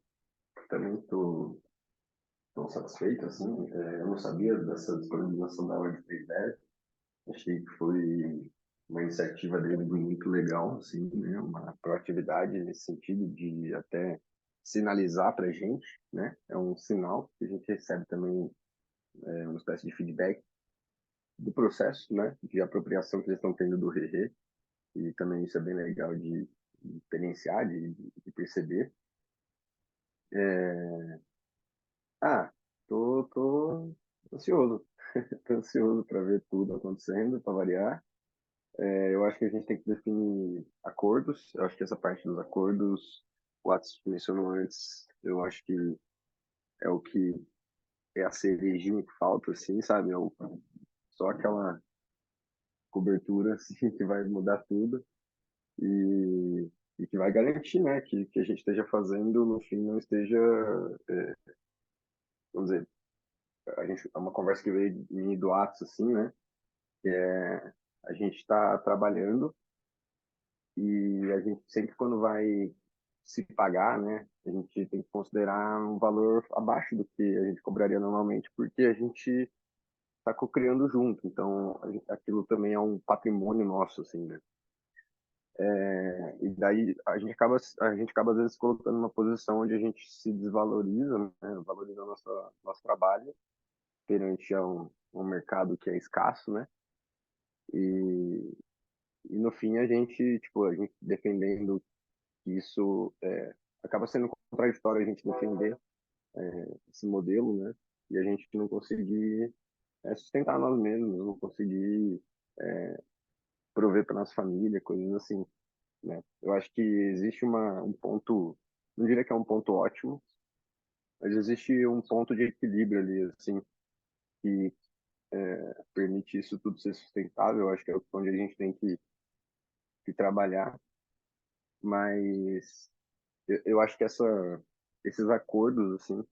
também estou satisfeito, assim. Eu não sabia dessa disponibilização da Web 3.0. Achei que foi uma iniciativa dele muito legal, assim, né? Uma proatividade nesse sentido de até sinalizar para a gente, né? É um sinal que a gente recebe também, uma espécie de feedback do processo, né? De apropriação que eles estão tendo do RE, e também isso é bem legal de experienciar, de perceber. Ah, tô ansioso. Tô ansioso para ver tudo acontecendo, para variar. Eu acho que a gente tem que definir acordos. Eu acho que essa parte dos acordos, o Atos mencionou antes, eu acho que é o que é a cerejinha que falta, assim, sabe? Só aquela cobertura, assim, que vai mudar tudo e que vai garantir, né, que a gente esteja fazendo, no fim, não esteja, é, vamos dizer, é uma conversa que veio de mim do Atos, assim, né? A gente está trabalhando e a gente sempre quando vai se pagar, né, a gente tem que considerar um valor abaixo do que a gente cobraria normalmente, porque a gente está co-criando junto, então aquilo também é um patrimônio nosso, assim, né? E daí a gente acaba às vezes colocando uma posição onde a gente se desvaloriza, né, valoriza nosso trabalho perante um mercado que é escasso, né? E, e no fim a gente defendendo que isso acaba sendo contraditório a gente defender esse modelo, né? E a gente não conseguir sustentar nós mesmos, não conseguir prover para nossa família, coisas assim, né? Eu acho que existe um ponto, não diria que é um ponto ótimo, mas existe um ponto de equilíbrio ali, assim, que permite isso tudo ser sustentável. Eu acho que é onde a gente tem que trabalhar, mas eu acho que esses acordos, assim,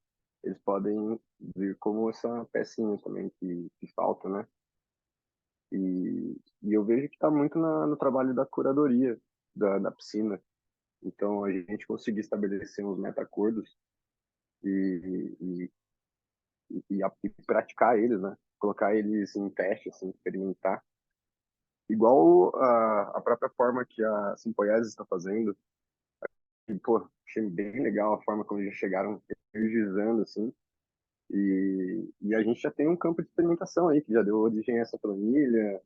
eles podem vir como essa pecinha também que falta, né? E eu vejo que está muito no trabalho da curadoria da piscina. Então, a gente conseguir estabelecer uns meta-acordos e, e praticar eles, né? Colocar eles em teste, assim, experimentar. Igual a própria forma que a Simpoiese está fazendo. E, pô, achei bem legal a forma como eles chegaram energizando, assim. E a gente já tem um campo de experimentação aí, que já deu origem a essa planilha,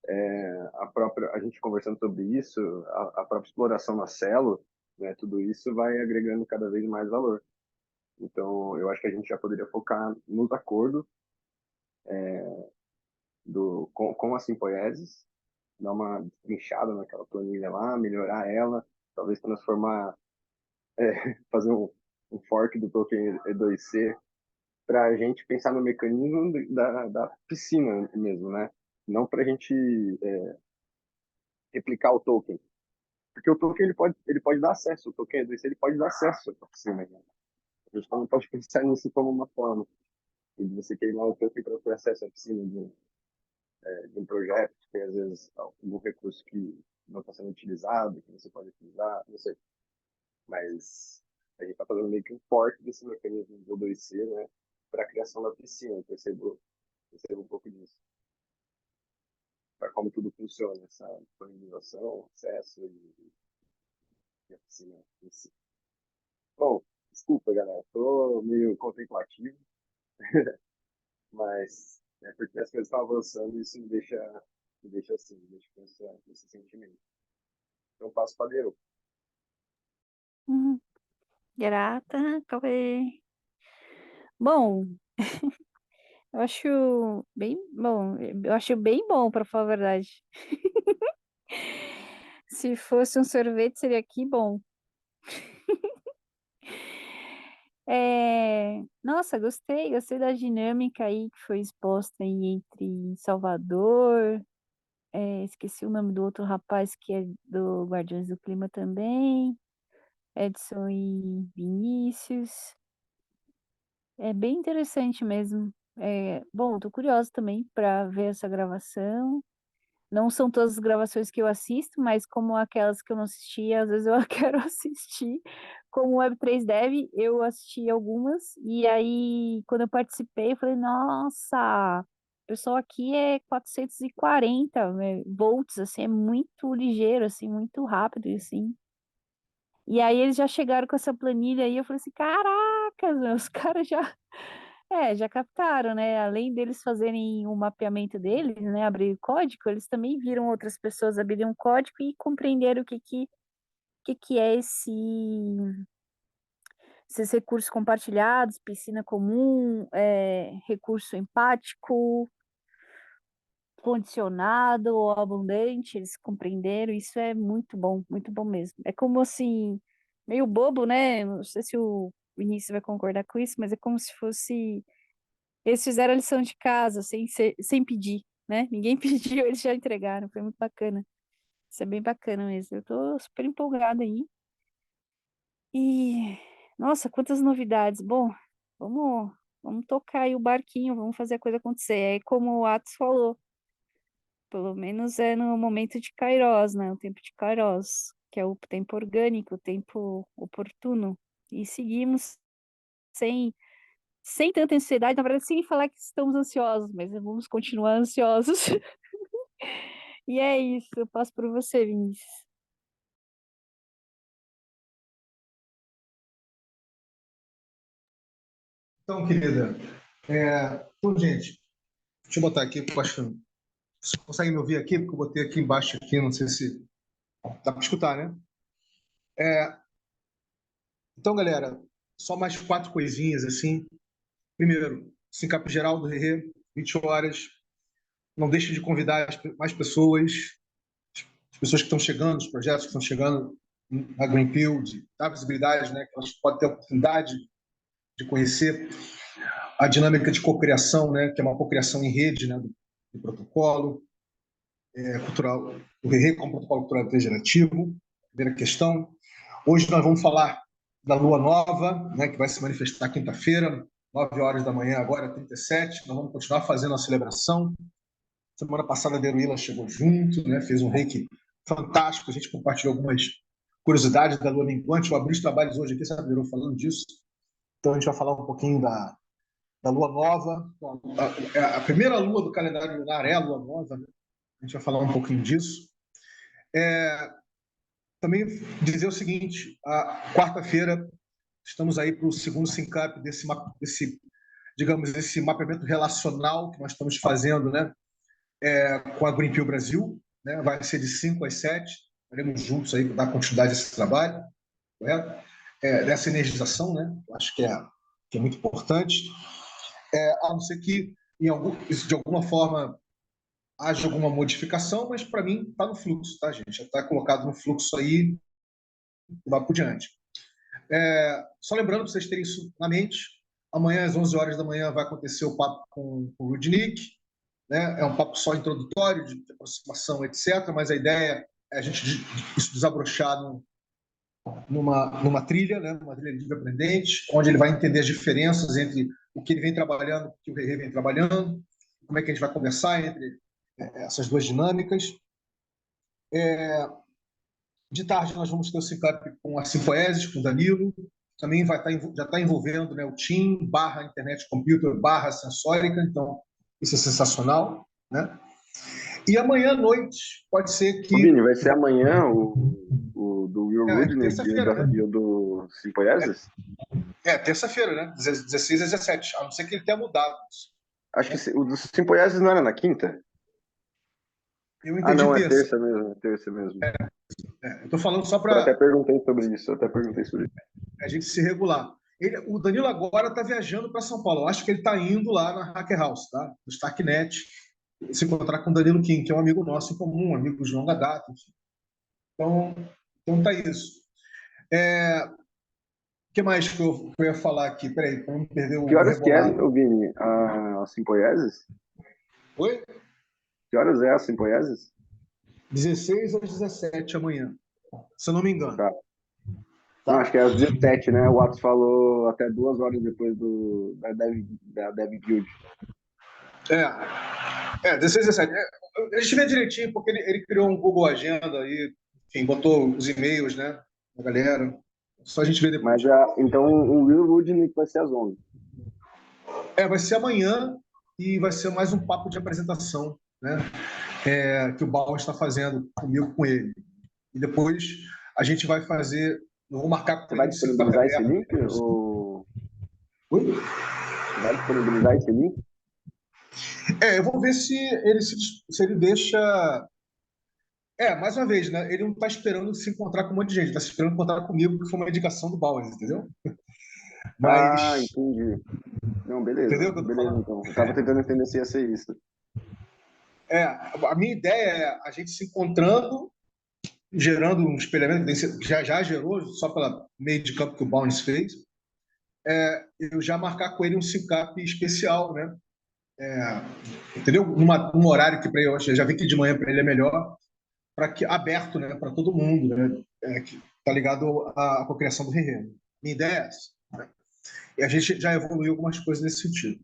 a gente conversando sobre isso, a própria exploração na Celo, né? Tudo isso vai agregando cada vez mais valor. Então, eu acho que a gente já poderia focar nos acordos com a Simpoiesis, dar uma trinchada naquela planilha lá, melhorar ela, talvez transformar, fazer um fork do token E2C para a gente pensar no mecanismo da piscina mesmo, né? Não para a gente replicar o token. Porque o token ele pode dar acesso, o token E2C ele pode dar acesso à piscina. Né? A gente não pode pensar nisso como uma forma de você queimar o token para ter acesso à piscina de um projeto, que tem às vezes algum recurso que não está sendo utilizado, que você pode utilizar, não sei. Mas a gente está fazendo meio que um fork desse mecanismo do 2C, né, para a criação da piscina. Eu percebo um pouco disso. Para como tudo funciona, essa organização, acesso e a piscina em si. Bom, desculpa, galera, estou meio contemplativo, mas é porque as coisas estão avançando e isso me deixa assim, me deixa com esse sentimento. Então, passo para Deu. Uhum. Grata, Cauê. Bom, eu acho bem bom. Eu acho bem bom, para falar a verdade. Se fosse um sorvete, seria que bom. Nossa, gostei da dinâmica aí que foi exposta aí entre Salvador, esqueci o nome do outro rapaz que é do Guardiões do Clima também, Edson e Vinícius. É bem interessante mesmo. Bom, tô curiosa também para ver essa gravação. Não são todas as gravações que eu assisto, mas como aquelas que eu não assisti, às vezes eu quero assistir. Como Web3 Dev, eu assisti algumas, e aí, quando eu participei, eu falei, nossa, o pessoal aqui é 440 né, volts, assim, é muito ligeiro, assim, muito rápido, assim. E aí eles já chegaram com essa planilha aí, eu falei assim, caracas, meu, os caras já captaram, né? Além deles fazerem o mapeamento deles, né? Abrir o código, eles também viram outras pessoas abrirem um código e compreenderam o que é esses recursos compartilhados, piscina comum, recurso empático, condicionado ou abundante, eles compreenderam, isso é muito bom mesmo. É como assim, meio bobo, né? Não sei se o Vinícius vai concordar com isso, mas é como se fosse eles fizeram a lição de casa sem pedir, né? Ninguém pediu, eles já entregaram. Foi muito bacana. Isso é bem bacana mesmo. Eu tô super empolgada aí. E, nossa, quantas novidades. Bom, vamos, vamos tocar aí o barquinho, vamos fazer a coisa acontecer. É como o Atos falou, pelo menos é no momento de Kairos, né? O tempo de Kairos, que é o tempo orgânico, o tempo oportuno. E seguimos sem sem tanta ansiedade, na verdade, sem falar que estamos ansiosos, mas vamos continuar ansiosos. E é isso, eu passo por você, Vinícius. Então, querida, então, gente, deixa eu botar aqui, porque eu acho que você consegue me ouvir aqui, porque eu botei aqui embaixo, aqui, não sei se dá para escutar, né? É, então, galera, só mais quatro coisinhas assim. Primeiro, Sincap Geral do Rerê, 20 horas. Não deixe de convidar mais pessoas, as pessoas que estão chegando, os projetos que estão chegando na Greenfield, dar visibilidade, né? Que elas podem ter a oportunidade de conhecer a dinâmica de cocriação, né? Que é uma cocriação em rede, né? Do protocolo cultural, o Rerê como protocolo cultural regenerativo. Primeira questão. Hoje nós vamos falar da Lua Nova, né, que vai se manifestar quinta-feira, 9 horas da manhã, agora 37. Nós vamos continuar fazendo a celebração. Semana passada a Deruíla chegou junto, né, fez um reiki fantástico. A gente compartilhou algumas curiosidades da Lua minguante. Eu abri os trabalhos hoje aqui, sabe, Deru, falando disso. Então a gente vai falar um pouquinho da Lua Nova. A primeira lua do calendário lunar é a Lua Nova, né? A gente vai falar um pouquinho disso. Também dizer o seguinte, a quarta-feira estamos aí para o segundo SYNCAP digamos, esse mapeamento relacional que nós estamos fazendo, né, com a Greenpeace Brasil, né, vai ser de 5 às 7, estaremos juntos aí para dar continuidade a esse trabalho. correto? Dessa energização, né? Eu acho que é muito importante, a não ser que isso de alguma forma haja alguma modificação, mas para mim está no fluxo, tá, gente? Já está colocado no fluxo aí e vai por diante. Só lembrando para vocês terem isso na mente, amanhã às 11 horas da manhã vai acontecer o papo com o Rudnick, né? É um papo só introdutório, de aproximação, etc., mas a ideia é a gente isso desabrochar numa trilha, né? Numa trilha de livre aprendente, onde ele vai entender as diferenças entre o que ele vem trabalhando, o que o Rei vem trabalhando, como é que a gente vai conversar entre essas duas dinâmicas. De tarde nós vamos ter o Cicap com a Simpoeses, com o Danilo, também já está envolvendo, né, o Team, barra internet computer, barra sensórica, então isso é sensacional, né? E amanhã à noite pode ser que... Ô, Vini, vai ser amanhã o do Will Rudnick terça-feira, né? e o do Simpoiesis? Terça-feira, né? 16 a 17, a não ser que ele tenha mudado. Acho que o do Simpoiesis não era na quinta? Eu entendi não, terça. É terça mesmo. Eu estou falando só Eu para até perguntei sobre isso, a gente se regular. O Danilo agora está viajando para São Paulo. Eu acho que ele está indo lá na Hacker House, tá? No Starknet, se encontrar com o Danilo Kim, que é um amigo nosso em comum, um amigo de longa data. Enfim. Então tá isso. O que mais que eu ia falar aqui? Peraí, para não perder o Que horas que é, rebolado. Vini, a Simpoiesis? Oi? Que horas é a Simpoiesis? 16 às 17 amanhã, se eu não me engano. Tá. Não, acho que é às 17, né? O Atos falou até 2 horas depois da Dev Guild. 16 às 17. A gente vê direitinho, porque ele criou um Google Agenda aí, enfim, botou os e-mails, né, da galera. Só a gente vê depois. Então o Will Rudnick vai ser às 11. Vai ser amanhã e vai ser mais um papo de apresentação, né? Que o Bauer está fazendo comigo, com ele. E depois a gente vai fazer. Eu vou marcar com Você vai disponibilizar esse link? Oi? Você vai disponibilizar esse link? Eu vou ver se ele deixa. Mais uma vez, né? Ele não está esperando se encontrar com um monte de gente, está esperando encontrar comigo, que foi uma indicação do Bauer, entendeu? Mas. Entendi. Não, beleza. Entendeu o que eu tô Beleza, falando? então. Eu tava tentando entender se ia ser isso. A minha ideia é a gente se encontrando, gerando um espelhamento, que já gerou, só pela meio de campo que o Bounce fez, eu já marcar com ele um SICAP especial, né? Entendeu? Num horário que para eu já vi que de manhã para ele é melhor, aberto, né, para todo mundo, né? Que tá ligado à cocriação do Rei. Minha ideia é essa, né? E a gente já evoluiu algumas coisas nesse sentido.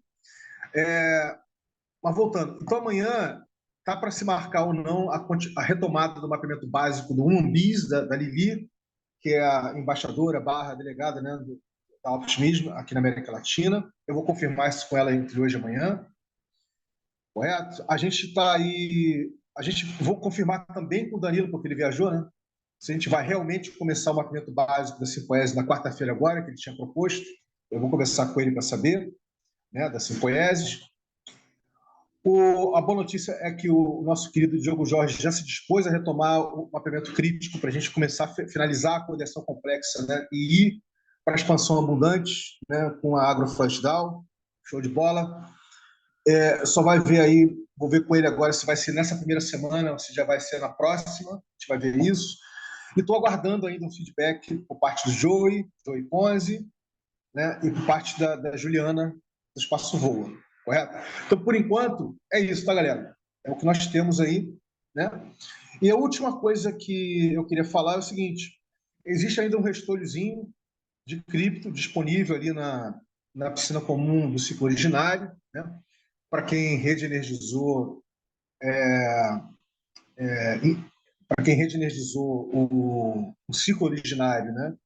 Mas voltando, então amanhã tá para se marcar ou não a retomada do mapeamento básico do UNBIS, da Lili, que é a embaixadora barra delegada, né, da Optimismo aqui na América Latina. Eu vou confirmar isso com ela entre hoje e amanhã. Correto? A gente está aí. Vou confirmar também com o Danilo, porque ele viajou, né? Se a gente vai realmente começar o mapeamento básico da Simpoese na quarta-feira agora, que ele tinha proposto. Eu vou conversar com ele para saber, né, da Simpoeses. A boa notícia é que o nosso querido Diogo Jorge já se dispôs a retomar o mapeamento crítico para a gente começar a finalizar a coleção complexa, né, e ir para a expansão abundante, né, com a AgroFlashDAO. Show de bola. Só vai ver aí, vou ver com ele agora se vai ser nessa primeira semana ou se já vai ser na próxima. A gente vai ver isso. E estou aguardando ainda um feedback por parte do Joey Ponzi, né, e por parte da Juliana, do Espaço Voa. Correto? Então, por enquanto, é isso, tá, galera? É o que nós temos aí, né? E a última coisa que eu queria falar é o seguinte: existe ainda um restolhozinho de cripto disponível ali na piscina comum do ciclo originário, né? Para quem reenergizou o ciclo originário, né?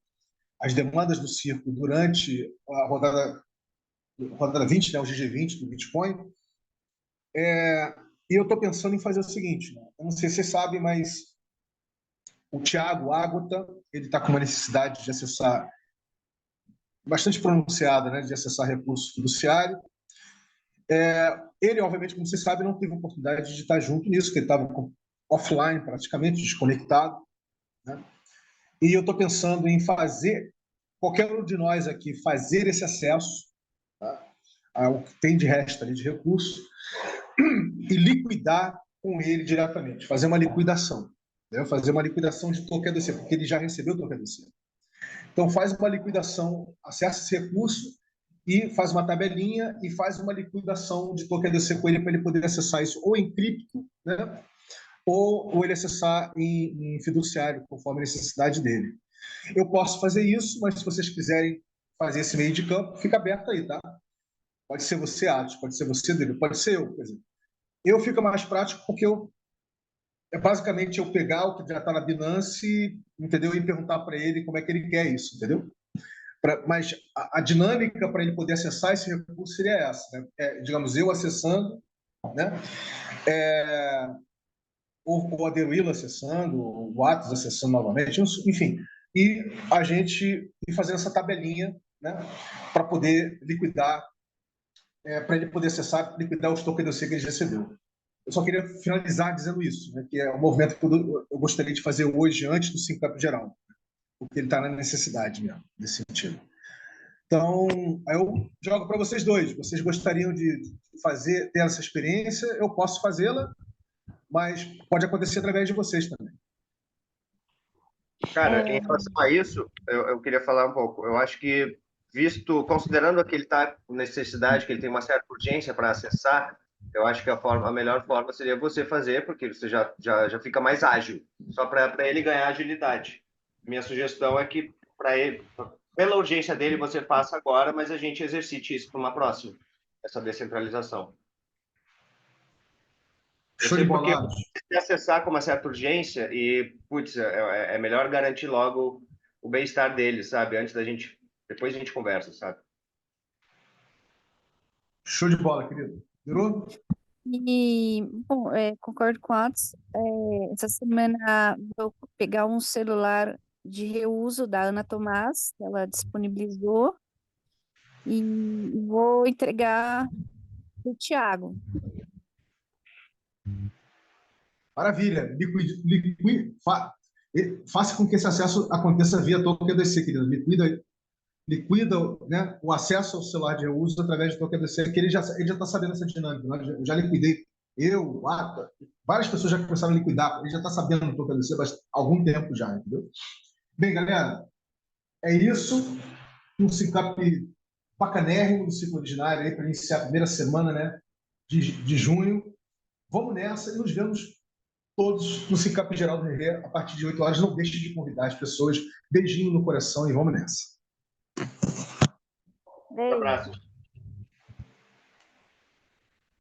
As demandas do ciclo durante a rodada 20, né? O GG20 do Bitcoin. E eu estou pensando em fazer o seguinte, né? Eu não sei se você sabe, mas o Thiago Ágota, ele está com uma necessidade de acessar, bastante pronunciada, né, de acessar recurso fiduciário. Ele, obviamente, como você sabe, não teve oportunidade de estar junto nisso, porque ele estava offline, praticamente, desconectado, né? E eu estou pensando em fazer, qualquer um de nós aqui, fazer esse acesso, tá, ao que tem de resto ali de recurso e liquidar com ele diretamente, fazer uma liquidação. Né? Fazer uma liquidação de token ADC, porque ele já recebeu o token ADC. Então, faz uma liquidação, acessa esse recurso e faz uma tabelinha e faz uma liquidação de token ADC com ele para ele poder acessar isso ou em cripto, né? Ou ele acessar em fiduciário, conforme a necessidade dele. Eu posso fazer isso, mas se vocês quiserem fazer esse meio de campo, fica aberto aí, tá? Pode ser você, Atos, pode ser você, dele, pode ser eu, por exemplo. Eu fico mais prático porque é basicamente eu pegar o que já está na Binance, entendeu? E perguntar para ele como é que ele quer isso, entendeu? Mas a dinâmica para ele poder acessar esse recurso seria essa, né? Digamos, eu acessando, né? O Aderuilo acessando, o Atos acessando novamente, enfim, e a gente ir fazendo essa tabelinha, né? Para poder liquidar, para ele poder acessar, liquidar os tokens que ele recebeu. Eu só queria finalizar dizendo isso, né, que é um movimento que eu gostaria de fazer hoje, antes do Syncap geral, porque ele está na necessidade mesmo, nesse sentido. Então, eu jogo para vocês dois. Vocês gostariam de fazer, ter essa experiência? Eu posso fazê-la, mas pode acontecer através de vocês também. Cara, em relação a isso, eu queria falar um pouco. Eu acho que, considerando que ele está com necessidade, que ele tem uma certa urgência para acessar, eu acho que a melhor forma seria você fazer, porque você já fica mais ágil, só para ele ganhar agilidade. Minha sugestão é que, pela urgência dele, você faça agora, mas a gente exercite isso para uma próxima, essa descentralização. Show de bola. Se acessar com uma certa urgência e, putz, é melhor garantir logo o bem-estar dele, sabe? Depois a gente conversa, sabe? Show de bola, querido. Virou? E, bom, concordo com o Atos. Essa semana vou pegar um celular de reuso da Ana Tomás, que ela disponibilizou, e vou entregar para o Thiago. Maravilha. Faça com que esse acesso aconteça via token ADC, querido. Liquida, né, o acesso ao celular de reuso através de token ADC, que ele já está sabendo essa dinâmica. Né? Eu já liquidei. Várias pessoas já começaram a liquidar. Ele já está sabendo do token ADC há algum tempo já, entendeu? Bem, galera, é isso. Um Syncap bacanérrimo do ciclo ordinário aí para iniciar a primeira semana, né, de junho. Vamos nessa e nos vemos todos no Syncap Geral do Rê a partir de 8 horas. Não deixe de convidar as pessoas. Beijinho no coração e vamos nessa. Um abraço.